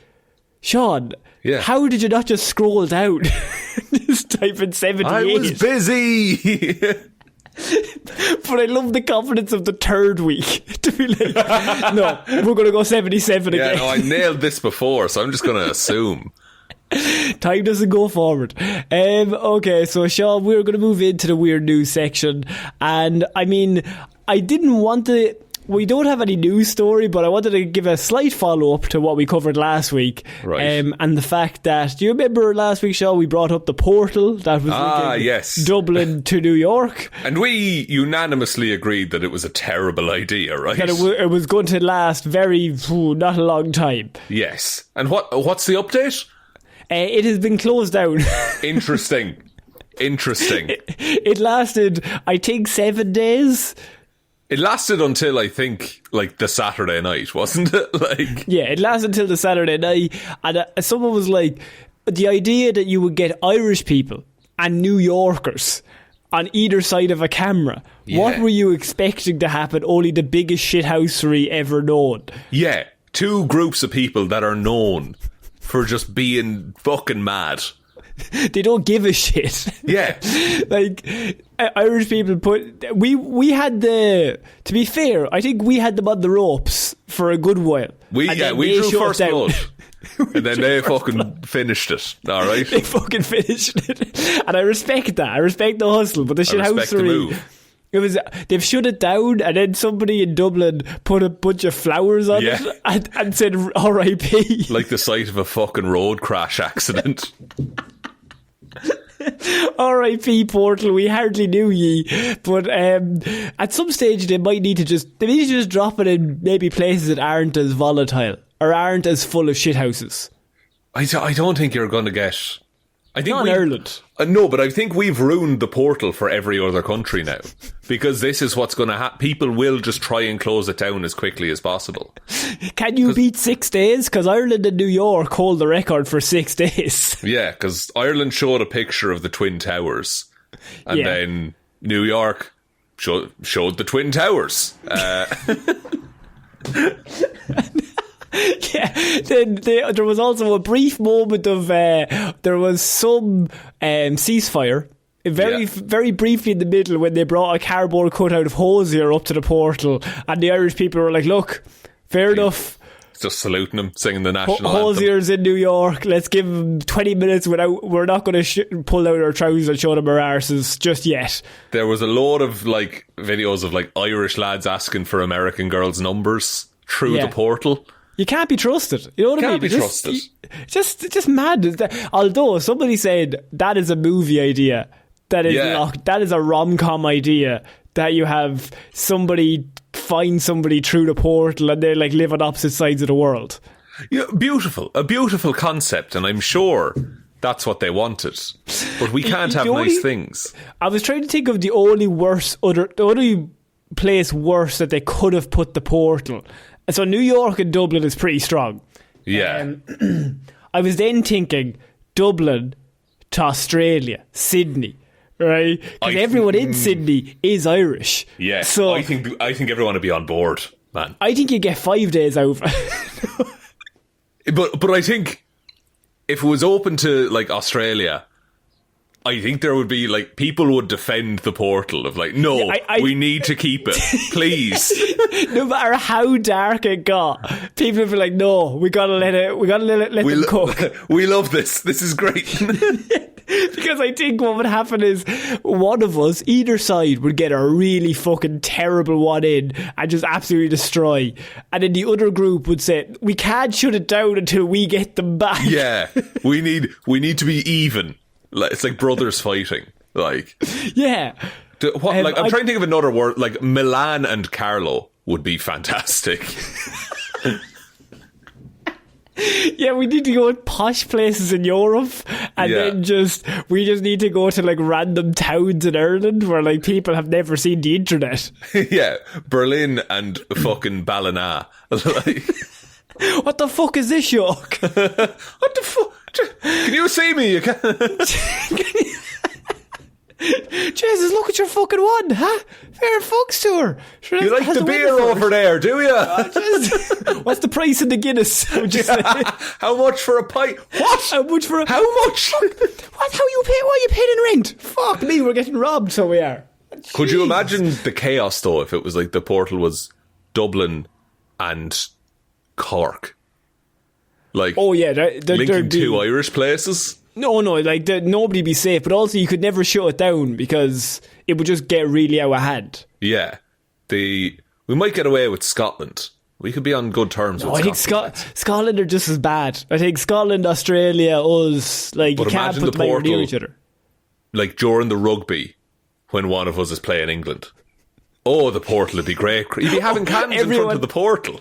Shaun, how did you not just scroll down? Just type in 78. I was busy. But I love the confidence of the 3rd week to be like, no, we're going to go 77 again. Yeah, no, I nailed this before, so I'm just going to assume. Time doesn't go forward. Okay, so Shaun, we're going to move into the weird news section. And I mean, I didn't want to... we don't have any news story, but I wanted to give a slight follow-up to what we covered last week. Right. And the fact that, do you remember last week's show we brought up the portal that was yes. Dublin to New York? And we unanimously agreed that it was a terrible idea, right? That it was going to last not a long time. Yes. And what's the update? It has been closed down. Interesting. It lasted, I think, 7 days. It lasted until, I think, like the Saturday night, wasn't it? Yeah, it lasted until the Saturday night. And someone was like, the idea that you would get Irish people and New Yorkers on either side of a camera. Yeah. What were you expecting to happen? Only the biggest shithousery ever known. Yeah, 2 groups of people that are known for just being fucking mad. They don't give a shit. Yeah. Like, Irish people we had to be fair, I think we had them on the ropes for a good while. We drew first blood. And then they fucking finished it. Alright. They fucking finished it. And I respect that. I respect the hustle, but the shithousery. They've shut it down, and then somebody in Dublin put a bunch of flowers on it and said R.I.P. Like the site of a fucking road crash accident. R.I.P. portal, we hardly knew ye. But at some stage they need to just drop it in maybe places that aren't as volatile or aren't as full of shithouses. I don't think you're going to get... I think not in Ireland. No, but I think we've ruined the portal for every other country now. Because this is what's going to happen. People will just try and close it down as quickly as possible. Can you beat 6 days? Because Ireland and New York hold the record for 6 days. Yeah, because Ireland showed a picture of the Twin Towers. And then New York showed the Twin Towers. Yeah, then there was also a brief moment of there was some ceasefire very briefly in the middle when they brought a cardboard cutout of Hozier up to the portal, and the Irish people were like, look, fair enough, just saluting him, singing the national anthem. Hozier's in New York, let's give him 20 minutes without, we're not going to pull out our trousers and show them our arses just yet. There was a load of like videos of like Irish lads asking for American girls' numbers through the portal. You can't be trusted. You know what I mean? Can't be trusted. Just mad. Although somebody said that is a movie idea. That is a rom-com idea. That you have somebody find somebody through the portal and they like live on opposite sides of the world. Yeah, beautiful. A beautiful concept, and I'm sure that's what they wanted. But we can't have nice things. I was trying to think of the only place worse that they could have put the portal. So New York and Dublin is pretty strong. Yeah. I was then thinking Dublin to Australia, Sydney, right? Because everyone in Sydney is Irish. Yeah. So I think everyone would be on board, man. I think you get 5 days out. But I think if it was open to like Australia, I think there would be like people would defend the portal of like, no, we need to keep it, please. No matter how dark it got, people would be like, no, we gotta let them cook. We love this. This is great. Because I think what would happen is one of us, either side, would get a really fucking terrible one in and just absolutely destroy. And then the other group would say, we can't shut it down until we get them back. Yeah, we need to be even. It's like brothers fighting. Like, yeah. I'm trying to think of another word. Like Milan and Carlo would be fantastic. Yeah, we need to go to posh places in Europe, and then we just need to go to like random towns in Ireland where like people have never seen the internet. Yeah, Berlin and fucking Ballina. Like, what the fuck is this, York? What the fuck? Can you see me? Jesus, look at your fucking one, huh? Fair fucks to her. Sure, you like the beer over there, do you? What's the price in the Guinness? How much for a pint? What? How much for a... How much? What? How you pay? What are you paying in rent? Fuck me, we're getting robbed, so we are. Jeez. Could you imagine the chaos, though, if it was like the portal was Dublin and Cork? Like, oh yeah, linking two Irish places. No, like nobody be safe, but also you could never shut it down because it would just get really out of hand. Yeah, We might get away with Scotland. We could be on good terms with Scotland. I think Scotland are just as bad. I think Scotland, Australia, us, like, but you can't put them anywhere near each other. Like during the rugby, when one of us is playing England. Oh, the portal would be great. You'd be having cans in front of the portal.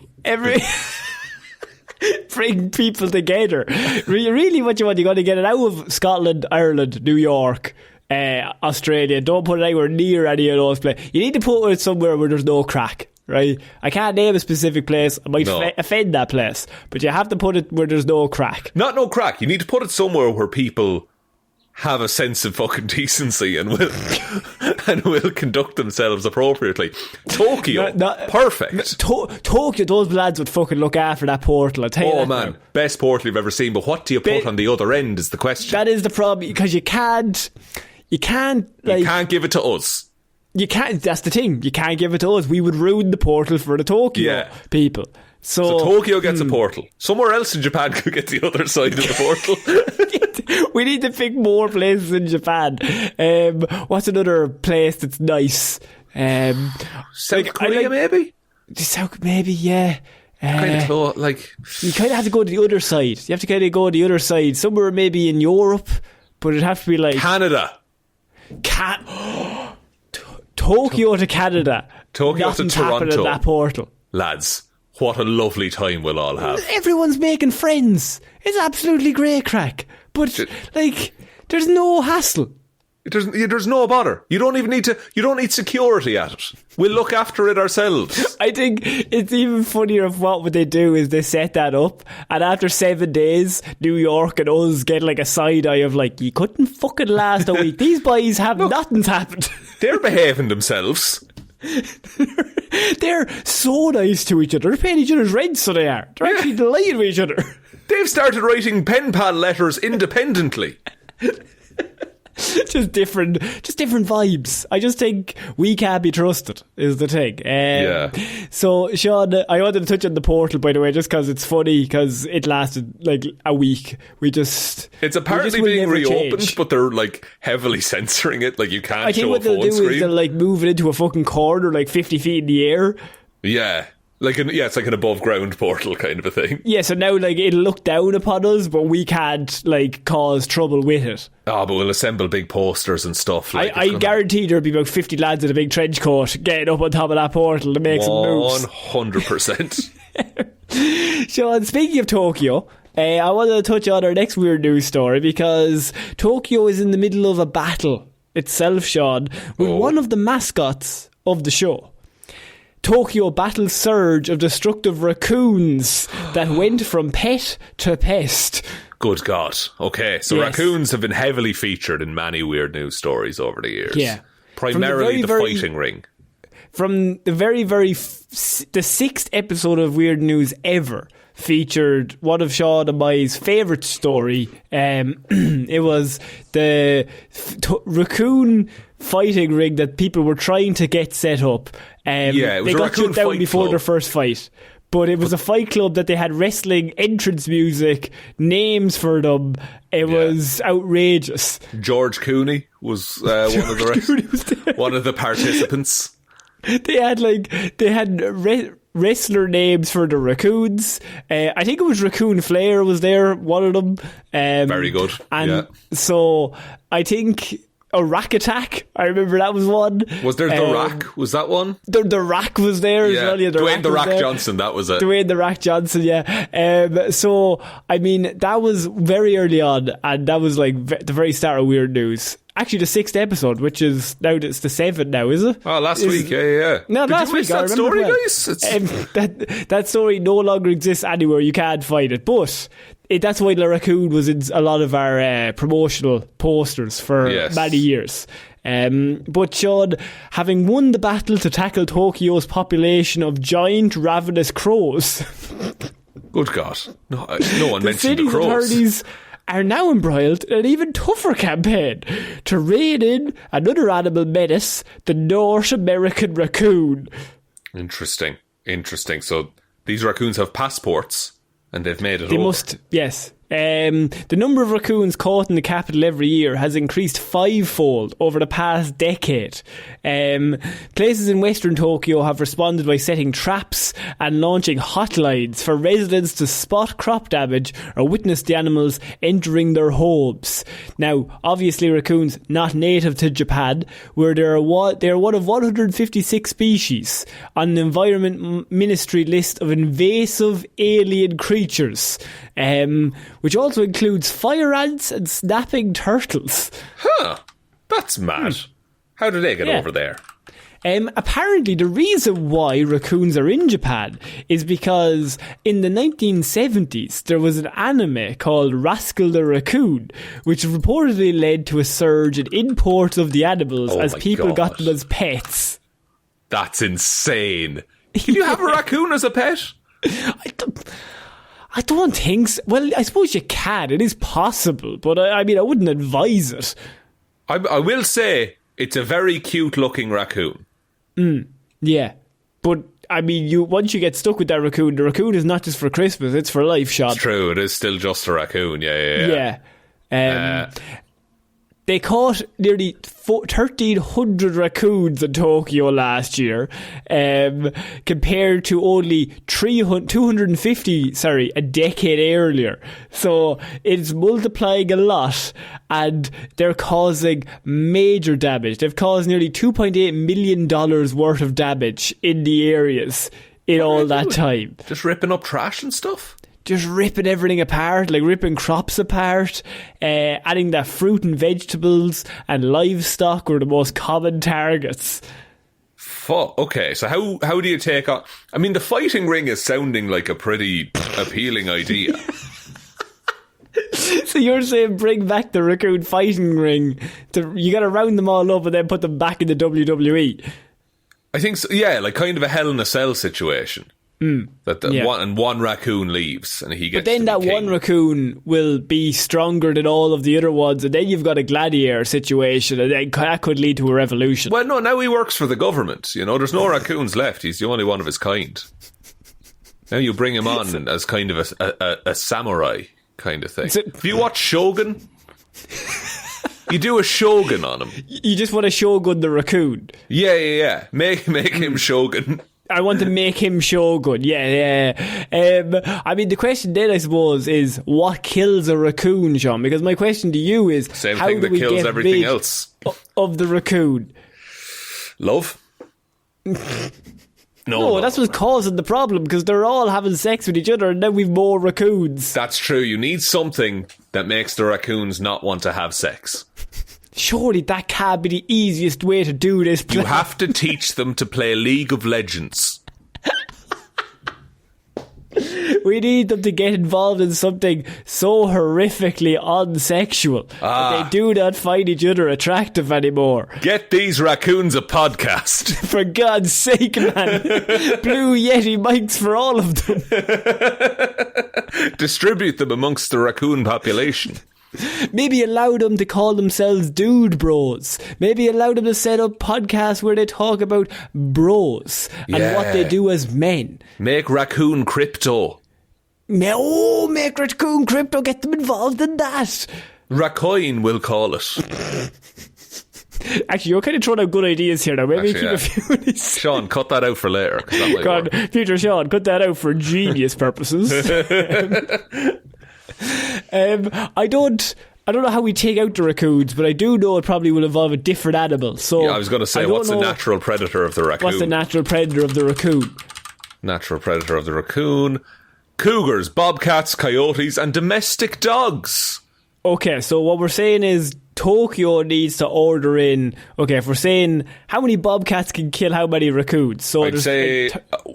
Bring people together. Really what you want, you got to get it out of Scotland, Ireland, New York, Australia. Don't put it anywhere near any of those places. You need to put it somewhere where there's no crack, right? I can't name a specific place. I might offend that place, but you have to put it where there's no crack. Not no crack. You need to put it somewhere where people have a sense of fucking decency and will conduct themselves appropriately. Tokyo, perfect. Tokyo, those lads would fucking look after that portal. I tell you. Oh man, best portal you've ever seen. But what do you put on the other end is the question. That is the problem, because you can't give it to us. You can't. That's the thing. You can't give it to us. We would ruin the portal for the Tokyo people. So Tokyo gets a portal. Somewhere else in Japan could get the other side of the portal. We need to pick more places in Japan. What's another place that's nice? South Korea, maybe? Maybe, yeah. Kind of like... You kind of have to go to the other side. You have to kind of go to the other side. Somewhere maybe in Europe, but it'd have to be like... Canada. Tokyo to Canada. Tokyo Nothing's to Toronto. happening in that portal. Lads, what a lovely time we'll all have. Everyone's making friends. It's absolutely great crack. But, there's no hassle. There's no bother. You don't need security at it. We'll look after it ourselves. I think it's even funnier of what would they do is they set that up, and after 7 days, New York and us get like a side eye of like, you couldn't fucking last a week. These boys nothing's happened. They're behaving themselves. They're so nice to each other. They're paying each other's rent, so they are. They're actually delighted with each other. They've started writing pen pal letters independently. Just different vibes. I just think we can't be trusted is the thing. So Shaun, I wanted to touch on the portal, by the way, just because it's funny, because it lasted like a week. It's apparently being reopened, but they're like heavily censoring it. Like you can't show a phone screen. I think what they'll do is they'll like move it into a fucking corner like 50 feet in the air. Yeah. It's like an above ground portal kind of a thing. Yeah, so now like it'll look down upon us, but we can't like cause trouble with it. Oh, but we'll assemble big posters and stuff. I guarantee there'll be about 50 lads in a big trench coat getting up on top of that portal to make some moves. 100%. Shaun, speaking of Tokyo, I wanted to touch on our next weird news story, because Tokyo is in the middle of a battle itself, Shaun, with one of the mascots of the show. Tokyo battles surge of destructive raccoons that went from pet to pest. Good God. Okay, so raccoons have been heavily featured in many weird news stories over the years. Yeah. Primarily the fighting ring. From the the 6th episode of Weird News ever featured one of Shaun and my favourite story. It was the raccoon fighting ring that people were trying to get set up. It was they got shut down before their first fight. But it was a fight club that they had wrestling entrance music, names for them. It was outrageous. George Cooney was one of the participants. They had wrestler names for the raccoons. I think it was Raccoon Flair was there, one of them. Very good. And so I think a Rack Attack, I remember that was one. Was there The Rack? Was that one? The Rack was there as well. Yeah, Dwayne The Rack Johnson, that was it. Dwayne The Rack Johnson, yeah. So, I mean, that was very early on, and that was like the very start of Weird News. Actually, the 6th episode, which is now, it's the 7th now, is it? Oh, last week, yeah. No, last week. That story, guys? That story no longer exists anywhere. You can't find it, but that's why the raccoon was in a lot of our promotional posters for many years. But Shaun, having won the battle to tackle Tokyo's population of giant ravenous crows. Good God. No one mentioned the crows. Authorities are now embroiled in an even tougher campaign to rein in another animal menace, the North American raccoon. Interesting. So these raccoons have passports, and they've made it over. They must, yes. The number of raccoons caught in the capital every year has increased 5-fold over the past decade. Places in western Tokyo have responded by setting traps and launching hotlines for residents to spot crop damage or witness the animals entering their homes. Now, obviously raccoons not native to Japan, where they are one of 156 species on the Environment Ministry list of invasive alien creatures, which also includes fire ants and snapping turtles. Huh. That's mad. How do they get over there? Apparently the reason why raccoons are in Japan is because in the 1970s there was an anime called Rascal the Raccoon, which reportedly led to a surge in imports of the animals as people got them as pets. That's insane. Can you have a raccoon as a pet? I don't think so. Well, I suppose you can. It is possible, but I mean, I wouldn't advise it. I will say it's a very cute looking raccoon. Yeah, but I mean, once you get stuck with that raccoon, the raccoon is not just for Christmas; it's for life, Shaun. It's true. It is still just a raccoon. Yeah. They caught nearly 1,300 raccoons in Tokyo last year, compared to only 250, a decade earlier. So it's multiplying a lot, and they're causing major damage. They've caused nearly $2.8 million worth of damage in the areas in all that time. Just ripping up trash and stuff? Just ripping everything apart, like ripping crops apart, adding that fruit and vegetables and livestock were the most common targets. Okay, so how do you take on... I mean, the fighting ring is sounding like a pretty appealing idea. So you're saying bring back the raccoon fighting ring. You got to round them all up and then put them back in the WWE. I think so, yeah, like kind of a Hell in a Cell situation. One raccoon leaves and he gets. But then that one raccoon will be stronger than all of the other ones, and then you've got a gladiator situation, and then that could lead to a revolution. Well, no, now he works for the government. You know, there's no raccoons left. He's the only one of his kind. Now you bring him on as kind of a samurai kind of thing. Have you watched Shogun? You do a Shogun on him. You just want to Shogun the raccoon. Yeah. Make him Shogun. I want to make him Shogun. Yeah. I mean, the question then, I suppose, is what kills a raccoon, Shaun? Because my question to you is, same how thing do that we kills get everything rid else of the raccoon? Love. No, that's what's causing the problem, because they're all having sex with each other and then we've more raccoons. That's true. You need something that makes the raccoons not want to have sex. Surely that can't be the easiest way to do this. You have to teach them to play League of Legends. We need them to get involved in something so horrifically unsexual that they do not find each other attractive anymore. Get these raccoons a podcast. For God's sake, man. Blue Yeti mics for all of them. Distribute them amongst the raccoon population. Maybe allow them to call themselves dude bros. Maybe allow them to set up podcasts where they talk about bros and what they do as men. Make raccoon crypto. Make raccoon crypto. Get them involved in that. Racoin, we'll call it. Actually, you're kind of throwing out good ideas here now. Maybe keep a few of these. Shaun, cut that out for later. Future Shaun, cut that out for genius purposes. I don't know how we take out the raccoons, but I do know it probably will involve a different animal. So I was going to say, what's the natural predator of the raccoon? What's the natural predator of the raccoon? Natural predator of the raccoon: cougars, bobcats, coyotes, and domestic dogs. Okay, so what we're saying is Tokyo needs to order in. Okay, if we're saying how many bobcats can kill how many raccoons, so I'd say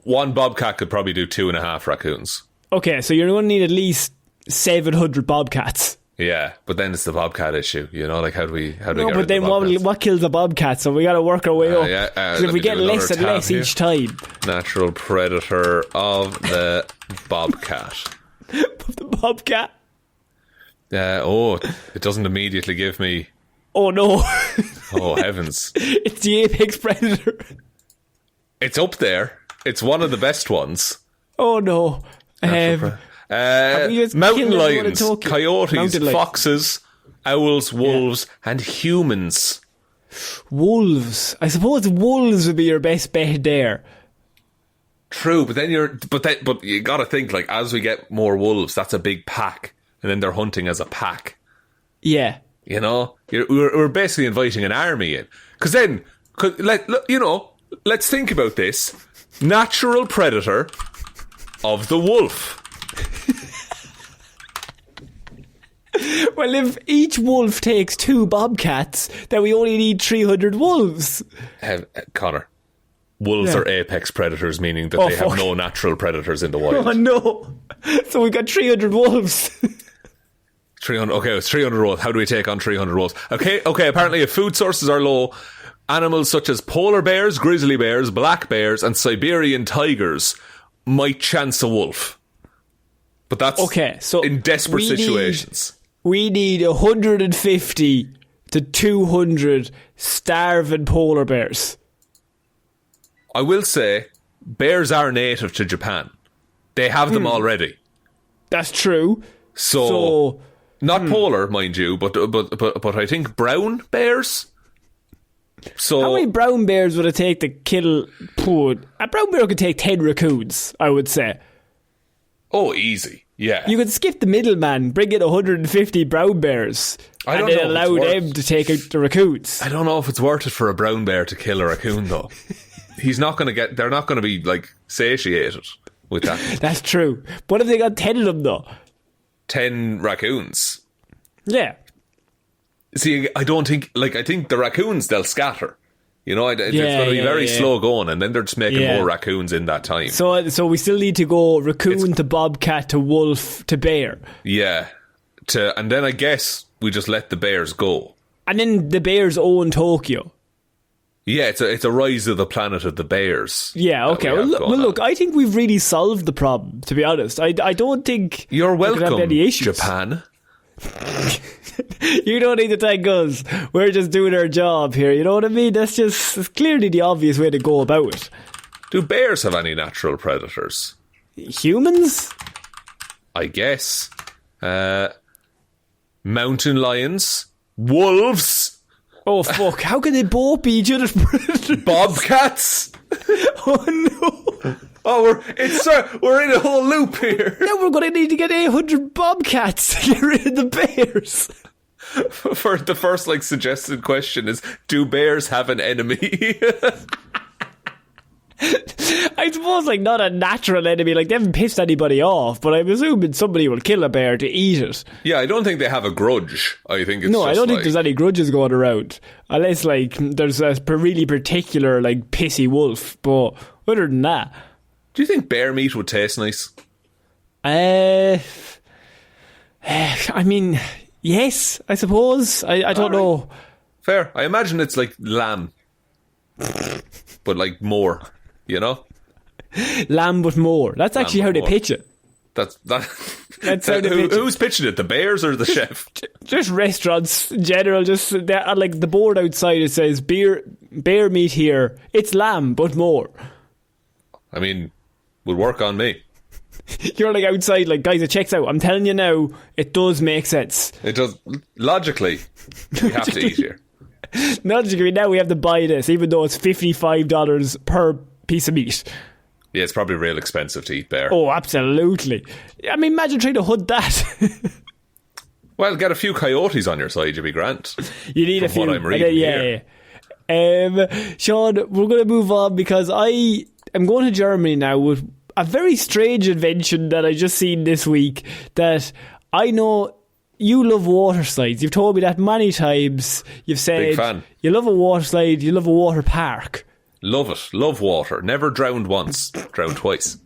one bobcat could probably do 2.5 raccoons. Okay, so you're going to need at least 700 bobcats. Yeah, but then it's the bobcat issue, you know, like how do we get rid of the but then what kills a bobcat? So we got to work our way up. If we get less and less each time. Natural predator of the bobcat. The bobcat. It doesn't immediately give me. Oh no! Oh heavens! It's the apex predator. It's up there. It's one of the best ones. Oh no! We just Mountain killed everyone in lions, Tokyo? coyotes, Mountain lions. foxes, owls, wolves, and humans. Wolves. I suppose wolves would be your best bet there. True, but then but you got to think, like, as we get more wolves, that's a big pack, and then they're hunting as a pack. Yeah. You know, we're basically inviting an army in. Because then, let's think about this. Natural predator of the wolf. Well, if each wolf takes 2 bobcats, then we only need 300 wolves. Connor, wolves are apex predators, meaning that they have no natural predators in the wild. Oh, no. So we got 300 wolves. 300. Okay, it's 300 wolves. How do we take on 300 wolves? Okay. Apparently, if food sources are low, animals such as polar bears, grizzly bears, black bears, and Siberian tigers might chance a wolf. But that's so in desperate situations. We need 150 to 200 starving polar bears. I will say, bears are native to Japan. They have them already. That's true. So not polar, mind you, but I think brown bears. So how many brown bears would it take to kill? A brown bear could take 10 raccoons, I would say. Oh, easy. Yeah. You could skip the middleman, bring in 150 brown bears, and then allow them to take out the raccoons. I don't know if it's worth it for a brown bear to kill a raccoon, though. They're not going to be, like, satiated with that. That's true. What if they got 10 of them, though? 10 raccoons? Yeah. See, I think the raccoons, they'll scatter. You know, it's going to be very slow going, and then they're just making more raccoons in that time. So we still need to go raccoon to bobcat to wolf to bear. Yeah. And then I guess we just let the bears go. And then the bears own Tokyo. Yeah, it's a rise of the planet of the bears. Yeah, okay. Well, look, I think we've really solved the problem, to be honest. I don't think you're welcome, have any issues. Japan. You don't need to thank us. We're just doing our job here. You know what I mean? It's clearly the obvious way to go about it. Do bears have any natural predators? Humans? I guess. Mountain lions? Wolves? Oh, fuck. How can they both be each other's predators? Bobcats? Oh, no. Oh, we're in a whole loop here. Now we're going to need to get 800 bobcats to get rid of the bears. For the first, suggested question is, do bears have an enemy? I suppose, not a natural enemy. They haven't pissed anybody off, but I'm assuming somebody will kill a bear to eat it. Yeah, I don't think they have a grudge. I think it's I don't think there's any grudges going around. Unless, there's a really particular, pissy wolf. But other than that... Do you think bear meat would taste nice? I mean, yes, I suppose. I don't know. Fair. I imagine it's like lamb. But more, you know? Lamb but more. That's actually how they pitch it. That's how they pitch it. Who's pitching it? The bears or the chef? Just restaurants in general. Just the board outside, it says bear meat here. It's lamb but more. I mean, would work on me. You're outside, guys, it checks out. I'm telling you now, it does make sense. It does. Logically, we have to eat here. Logically, now we have to buy this, even though it's $55 per piece of meat. Yeah, it's probably real expensive to eat bear. Oh, absolutely. I mean, imagine trying to hunt that. Well, get a few coyotes on your side, you'll be grand. You need a few. What I'm reading here. Shaun, we're going to move on because I am going to Germany now with a very strange invention that I just seen this week that I know you love water slides. You've told me that many times. You've said Big fan. You love a water slide, you love a water park. Love it. Love water. Never drowned once. Drowned twice.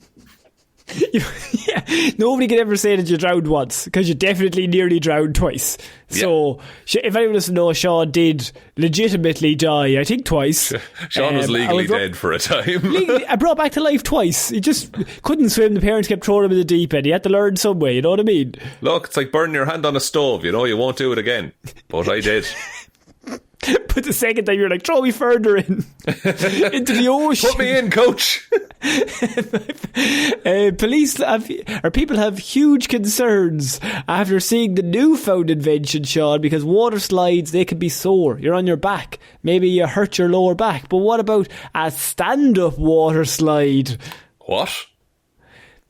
Yeah, nobody can ever say that you drowned once because you definitely nearly drowned twice. So if anyone doesn't know, Shaun did legitimately die, I think twice. Shaun was legally dead for a time. I brought back to life twice. He just couldn't swim. The parents kept throwing him in the deep end. He had to learn some way, you know what I mean? Look, it's like burning your hand on a stove, you won't do it again. But I did. But the second time you're throw me further in into the ocean. Put me in, coach. People have huge concerns after seeing the newfound invention, Shaun, because water slides, they can be sore. You're on your back. Maybe you hurt your lower back. But what about a stand-up water slide? What?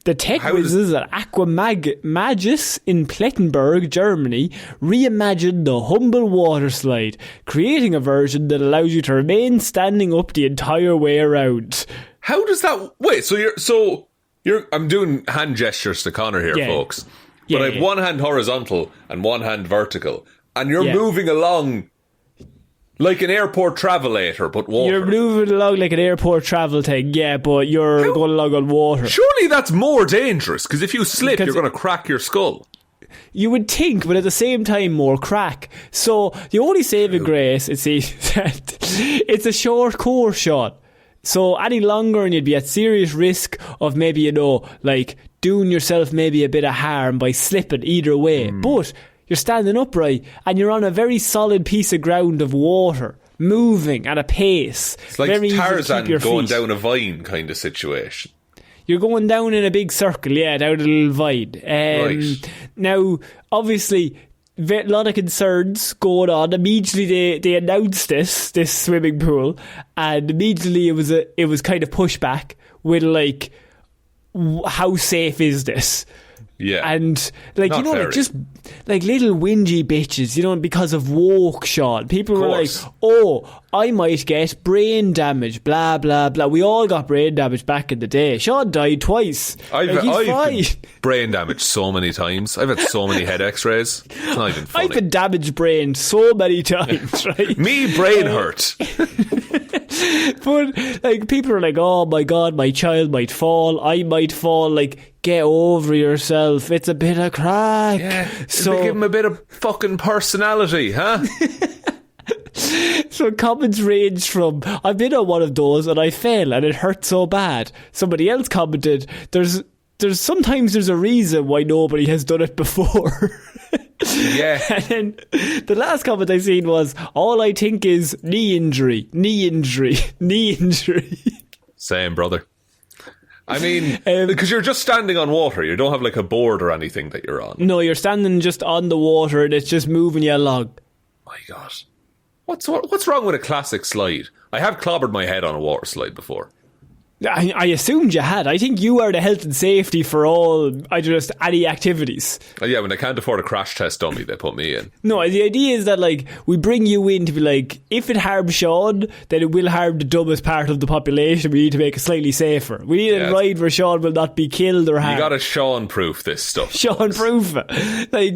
The tech whizzes at Aquamagis in Plettenberg, Germany, reimagined the humble water slide, creating a version that allows you to remain standing up the entire way around. How does that... Wait, so you're... I'm doing hand gestures to Conor here, folks. But I have one hand horizontal and one hand vertical. And you're moving along like an airport travelator, but water. You're moving along like an airport travel thing, but you're going along on water. Surely that's more dangerous, because if you slip, you're going to crack your skull. You would think, but at the same time, more crack. So the only saving grace, it's a short course shot. So any longer and you'd be at serious risk of maybe, doing yourself maybe a bit of harm by slipping either way. But you're standing upright and you're on a very solid piece of ground of water, moving at a pace. It's like very Tarzan going feet. down a vine kind of situation. You're going down in a big circle, down a little vine. Right. Now, obviously, a lot of concerns going on. Immediately they announced this swimming pool, and immediately it was kind of pushback with how safe is this? Yeah. And just little whingy bitches, because of woke, Shaun. People were like, I might get brain damage, blah, blah, blah. We all got brain damage back in the day. Shaun died twice. I've been brain damaged so many times. I've had so many head x-rays. It's not even funny. I've been damaged brain so many times, right? Me brain hurt. But people are like, oh my God, my child might fall. I might fall. Get over yourself. It's a bit of crack. Yeah, so give him a bit of fucking personality, huh? So comments range from, I've been on one of those and I fell and it hurt so bad. Somebody else commented, there's sometimes there's a reason why nobody has done it before. Yeah. And then the last comment I seen was, all I think is knee injury. Same, brother. I mean, because you're just standing on water. You don't have a board or anything that you're on. No, you're standing just on the water and it's just moving you along. My God. What's wrong with a classic slide? I have clobbered my head on a water slide before. I assumed you had. I think you are the health and safety for all, any activities. Yeah, when they can't afford a crash test dummy, they put me in. No, the idea is that, we bring you in to be if it harms Shaun, then it will harm the dumbest part of the population. We need to make it slightly safer. We need a ride where Shaun will not be killed or harmed. You gotta Shaun-proof this stuff. Shaun-proof it.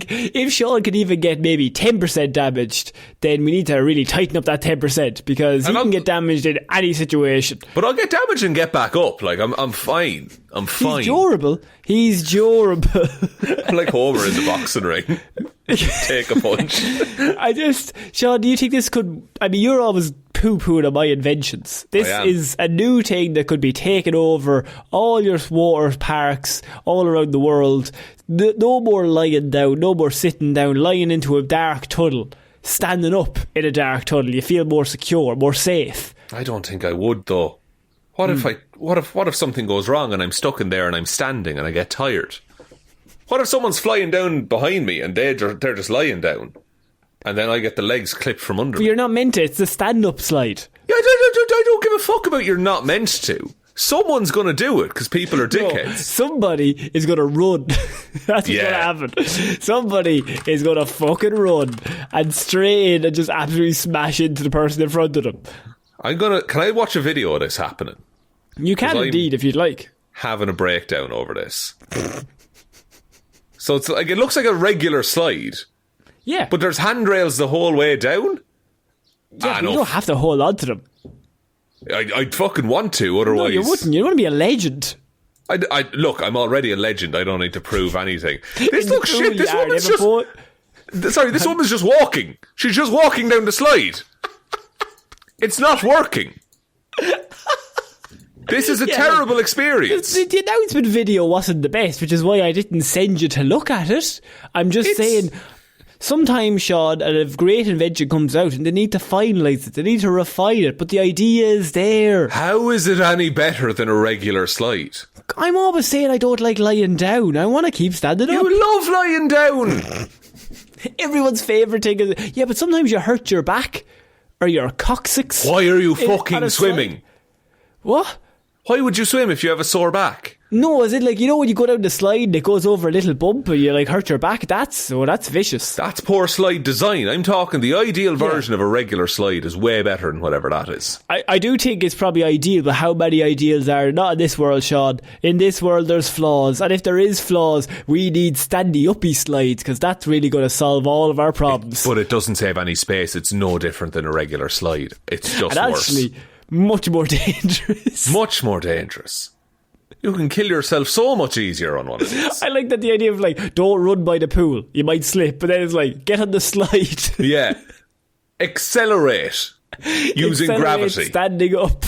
If Shaun can even get maybe 10% damaged, then we need to really tighten up that 10%, because he can get damaged in any situation. But I'll get damaged and get back up. I'm fine. I'm fine. He's durable. I'm like Homer in the boxing ring. Take a punch. Shaun, do you think this could... you're always poo-pooing on my inventions. This is a new thing that could be taken over all your water parks all around the world. No more lying down, no more sitting down, lying into a dark tunnel. Standing up in a dark tunnel, you feel more secure, more safe. I don't think I would, though. What if something goes wrong and I'm stuck in there and I'm standing and I get tired? What if someone's flying down behind me and they're just lying down, and then I get the legs clipped from under me? You're not meant to. It's the stand-up slide. Yeah, I don't give a fuck about you're not meant to. Someone's going to do it because people are dickheads. No, somebody is going to run. That's what's going to happen. Somebody is going to fucking run and stray in and just absolutely smash into the person in front of them. Can I watch a video of this happening? You can indeed, if you'd like. Having a breakdown over this. So it's it looks like a regular slide. Yeah. But there's handrails the whole way down? Yeah, but you don't have to hold on to them. I'd fucking want to, otherwise... No, you wouldn't. You want to be a legend. Look, I'm already a legend. I don't need to prove anything. This looks shit. This woman's just... Sorry, this woman's just walking. She's just walking down the slide. It's not working. This is a terrible experience. The announcement video wasn't the best, which is why I didn't send you to look at it. I'm just saying... sometimes, Shaun, a great invention comes out and they need to finalise it, they need to refine it, but the idea is there. How is it any better than a regular slide? I'm always saying I don't like lying down. I want to keep standing up. You love lying down. Everyone's favourite thing is... Yeah, but sometimes you hurt your back or your coccyx. Why are you fucking swimming? Slide. What? Why would you swim if you have a sore back? No, is it like, you know when you go down the slide and it goes over a little bump and you like hurt your back? That's vicious. That's poor slide design. I'm talking the ideal version of a regular slide is way better than whatever that is. I do think it's probably ideal, but how many ideals are not in this world, Shaun? In this world there's flaws, and if there is flaws, we need standy-uppy slides, because that's really going to solve all of our problems. But it doesn't save any space. It's no different than a regular slide. It's just and worse. Actually, much more dangerous. Much more dangerous. You can kill yourself so much easier on one of these. I like that the idea of like, don't run by the pool, you might slip, but then it's like, get on the slide. Yeah. Accelerate using gravity. Standing up.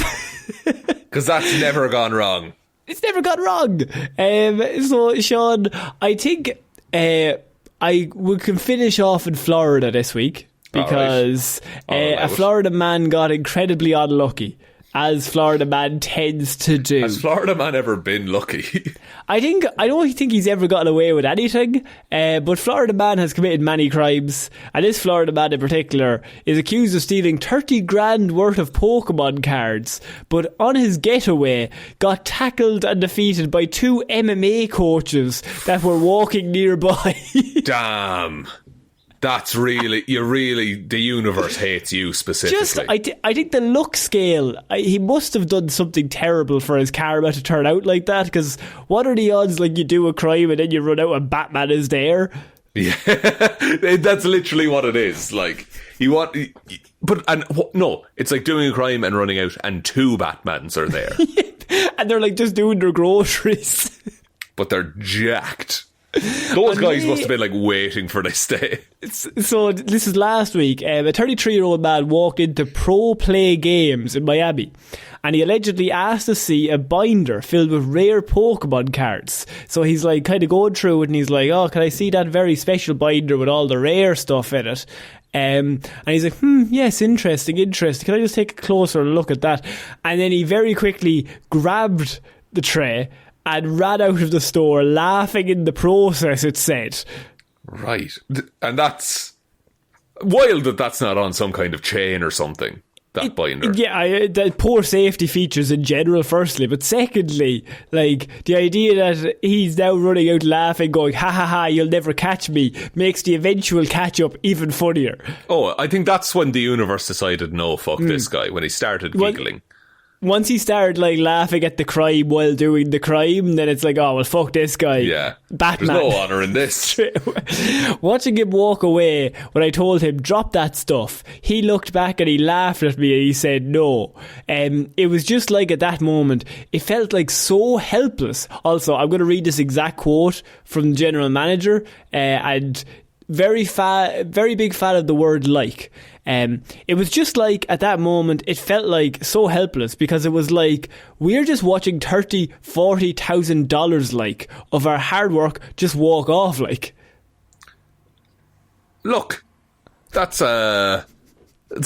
Because that's never gone wrong. It's never gone wrong. So, Shaun, I think we can finish off in Florida this week, because a Florida man got incredibly unlucky, as Florida man tends to do. Has Florida man ever been lucky? I don't think he's ever gotten away with anything, but Florida man has committed many crimes, and this Florida man in particular is accused of stealing 30 grand worth of Pokemon cards, but on his getaway got tackled and defeated by 2 MMA coaches that were walking nearby. Damn. That's really, the universe hates you specifically. I think the luck scale, he must have done something terrible for his karma to turn out like that, because what are the odds, like, you do a crime and then you run out and Batman is there? Yeah, that's literally what it is. Like, no, it's like doing a crime and running out and 2 Batmans are there. And they're like just doing their groceries. But they're jacked. Those guys must have been like waiting for this day. So this is last week. A 33-year-old man walked into Pro Play Games in Miami, and he allegedly asked to see a binder filled with rare Pokemon cards. So he's like kind of going through it, and he's like, "Oh, can I see that very special binder with all the rare stuff in it?" And he's like, yes, interesting. Can I just take a closer look at that? And then he very quickly grabbed the tray and ran out of the store laughing in the process, it said. Right. And that's wild that that's not on some kind of chain or something, that binder. Yeah, the poor safety features in general, firstly. But secondly, like, the idea that he's now running out laughing, going, ha ha ha, you'll never catch me, makes the eventual catch up even funnier. Oh, I think that's when the universe decided, no, fuck this guy, when he started giggling. Once he started like laughing at the crime while doing the crime, then it's like, oh well, fuck this guy. Yeah, Batman. There's no honour in this. Watching him walk away when I told him drop that stuff, he looked back and he laughed at me and he said no. It was just like at that moment, it felt like so helpless. Also, I'm going to read this exact quote from the general manager, and very big fan of the word like. It was just like at that moment it felt like so helpless, because it was like we're just watching $30,000-$40,000 like of our hard work just walk off. Like, look, that's so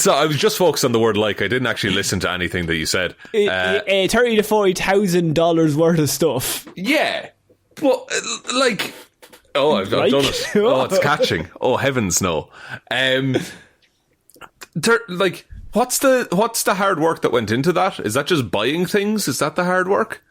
I was just focused on the word like. I didn't actually listen to anything that you said. $30,000 to $40,000 worth of stuff. Yeah, but like, oh, I've done it. Oh, it's catching. Oh, heavens no. Like, what's the hard work that went into that? Is that just buying things? Is that the hard work?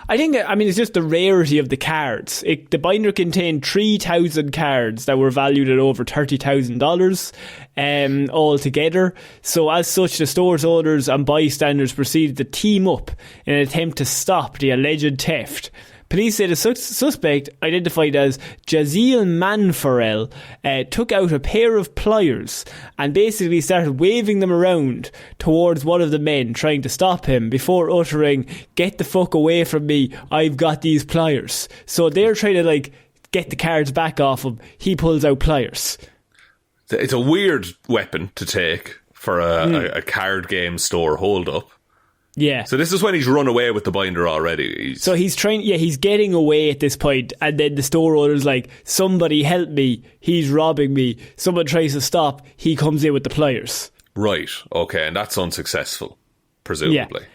I mean, it's just the rarity of the cards. The binder contained 3,000 cards that were valued at over $30,000 altogether. So as such, the store's owners and bystanders proceeded to team up in an attempt to stop the alleged theft. Police say the suspect, identified as Jaziel Manfarel, took out a pair of pliers and basically started waving them around towards one of the men trying to stop him before uttering, "Get the fuck away from me, I've got these pliers." So they're trying to like get the cards back off him. He pulls out pliers. It's a weird weapon to take for a card game store hold up. Yeah. So this is when he's run away with the binder already. So he's he's getting away at this point, and then the store owner's like, somebody help me, he's robbing me. Someone tries to stop, he comes in with the pliers. Right, okay, and that's unsuccessful, presumably. Yeah.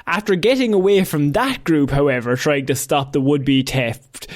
After getting away from that group, however, trying to stop the would-be theft,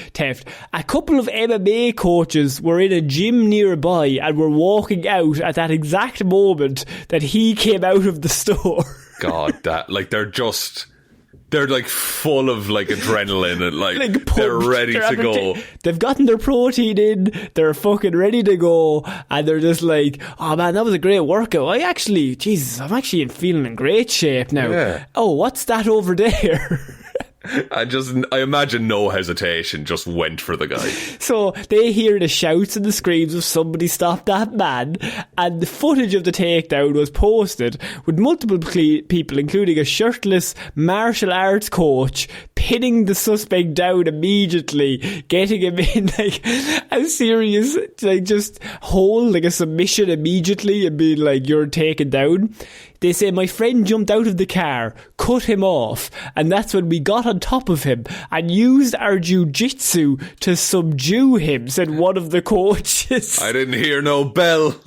a couple of MMA coaches were in a gym nearby and were walking out at that exact moment that he came out of the store. God, they're like full of like adrenaline and like they're ready to go. They've gotten their protein in, they're fucking ready to go, and they're just like, oh man, that was a great workout. I'm actually feeling in great shape now. Yeah. Oh, what's that over there? I imagine no hesitation, just went for the guy. So they hear the shouts and the screams of somebody stop that man, and the footage of the takedown was posted with multiple people, including a shirtless martial arts coach, pinning the suspect down immediately, getting him in like a serious, like just hold like a submission immediately and being like, you're taken down. They say my friend jumped out of the car, cut him off, and that's when we got on top of him and used our jiu-jitsu to subdue him, said one of the coaches. I didn't hear no bell.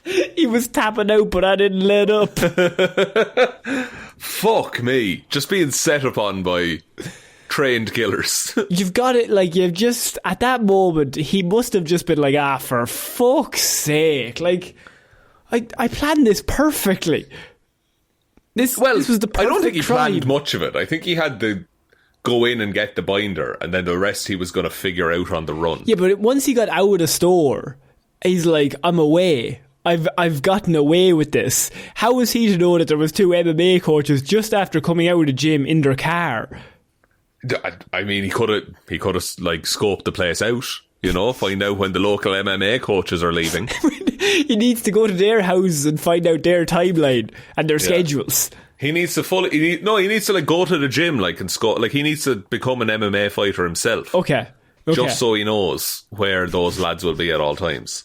He was tapping out, but I didn't let up. Fuck me. Just being set upon by trained killers. You've got it, like, you've just, at that moment, he must have just been like, for fuck's sake. Like, I planned this perfectly. This was the perfect I don't think he crime. planned much of it. I think he had to go in and get the binder, and then the rest he was going to figure out on the run. Yeah, but once he got out of the store, he's like, I'm away. I've gotten away with this. How was he to know that there was two MMA coaches just after coming out of the gym in their car? I mean, he could have like scoped the place out. You know, find out when the local MMA coaches are leaving. He needs to go to their houses and find out their timeline and their schedules. He needs to he needs to like go to the gym, like, and like he needs to become an MMA fighter himself. Okay. Just so he knows where those lads will be at all times.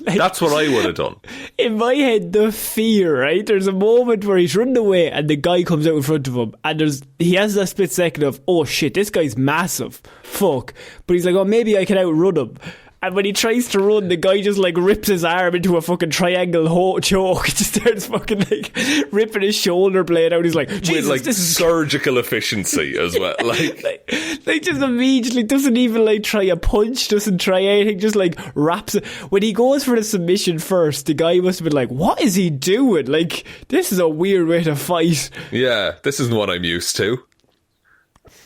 That's what I would have done. In my head, the fear, right? There's a moment where he's running away and the guy comes out in front of him, and he has that split second of, oh shit, this guy's massive. Fuck. But he's like, oh, maybe I can outrun him. And when he tries to run, the guy just like rips his arm into a fucking triangle choke. He just starts fucking like ripping his shoulder blade out. He's like, Jesus, with like this is surgical efficiency as well. Like just immediately doesn't even like try a punch, doesn't try anything, just like wraps it. When he goes for the submission first, the guy must have been like, what is he doing? Like, this is a weird way to fight. Yeah, this isn't what I'm used to.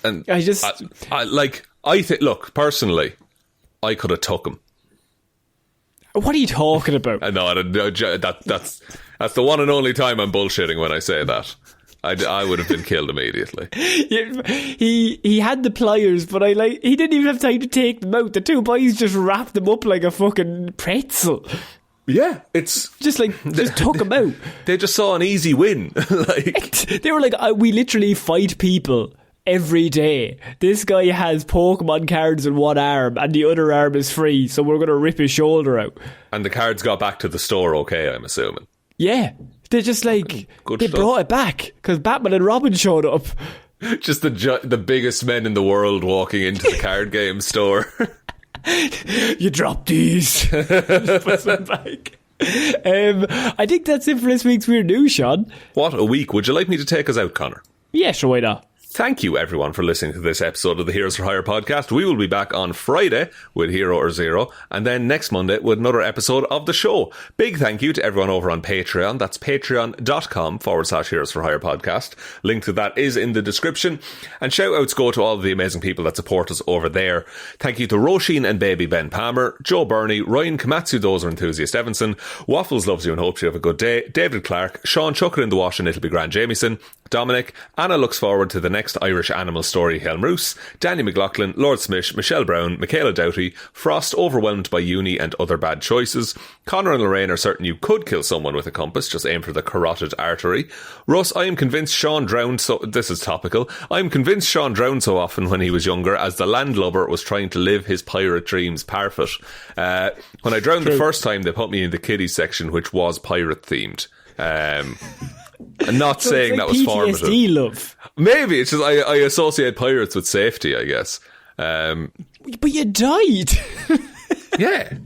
And I think, look, personally, I could have took him. What are you talking about? No, that's the one and only time I'm bullshitting when I say that. I would have been killed immediately. He had the pliers, but he didn't even have time to take them out. The two boys just wrapped them up like a fucking pretzel. Yeah, it's just took them out. They just saw an easy win. They were like, we literally fight people every day. This guy has Pokemon cards in one arm and the other arm is free, so we're going to rip his shoulder out. And the cards got back to the store okay, I'm assuming. Yeah. They're just like, they brought it back because Batman and Robin showed up. Just the biggest men in the world walking into the card game store. You dropped these. Just put them back. I think that's it for this week's Weird News, Sean. What a week. Would you like me to take us out, Connor? Yeah, sure, why not? Thank you, everyone, for listening to this episode of the Heroes for Hire podcast. We will be back on Friday with Hero or Zero, and then next Monday with another episode of the show. Big thank you to everyone over on Patreon. That's patreon.com/Heroes for Hire podcast. Link to that is in the description. And shout outs go to all of the amazing people that support us over there. Thank you to Róisín and baby Ben Palmer, Joe Burney, Ryan Komatsu, Dozer, Enthusiast Evanson, Waffles Loves You and hopes you have a good day, David Clarke, Shaun Chuck in the wash and it'll be grand Jamieson, Dominic, Anna looks forward to the next Irish animal story, Hjelmroos, Danny McLaughlin, Lordsmish, Michelle Browne, Michaela Doughty, Frost overwhelmed by uni and other bad choices, Conor and Lorraine are certain you could kill someone with a compass, just aim for the carotid artery, Russ, I am convinced Shaun drowned so... This is topical. I am convinced Shaun drowned so often when he was younger as the landlubber was trying to live his pirate dreams-Parfitt. When I drowned the first time, they put me in the kiddies section, which was pirate themed. I'm not saying like that was formative. PTSD, love. Maybe it's just I associate pirates with safety, I guess. But you died. Yeah,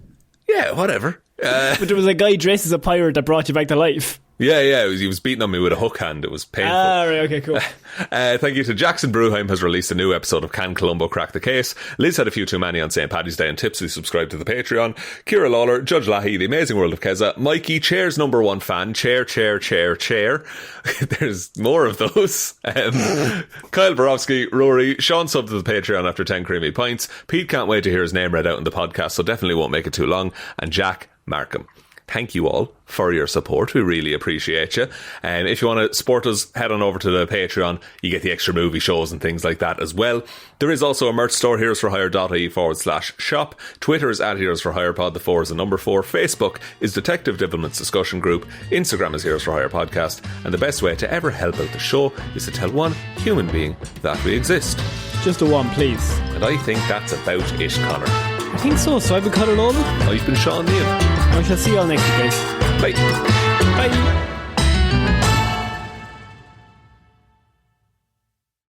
whatever. But there was a guy dressed as a pirate that brought you back to life. Yeah, he was beating on me with a hook hand. It was painful. Right, okay, cool. Thank you to Jackson Bruheim has released a new episode of Can Columbo Crack the Case. Liz had a few too many on St. Paddy's Day and tips who subscribed to the Patreon. Kira Lawler, Judge Lahey, The Amazing World of Keza, Mikey, Chair's number one fan, Chair. There's more of those. Kyle Borowski, Rory, Shaun subbed to the Patreon after 10 creamy pints. Pete can't wait to hear his name read out in the podcast, so definitely won't make it too long. And Jack Markham. Thank you all for your support. We really appreciate you. And if you want to support us, head on over to the Patreon. You get the extra movie shows and things like that as well. There is also a merch store, heroesforhire.ie/shop. Twitter is @heroesforhirepod, the 4 is the number 4. Facebook is Detective Divilment's discussion group. Instagram is Heroes for Hire Podcast. And the best way to ever help out the show is to tell one human being that we exist. Just a one, please. And I think that's about it, Connor. I think so. So I've been Conor Lorraine. I've been Shaun Neal. I shall see you all next week, guys. Bye.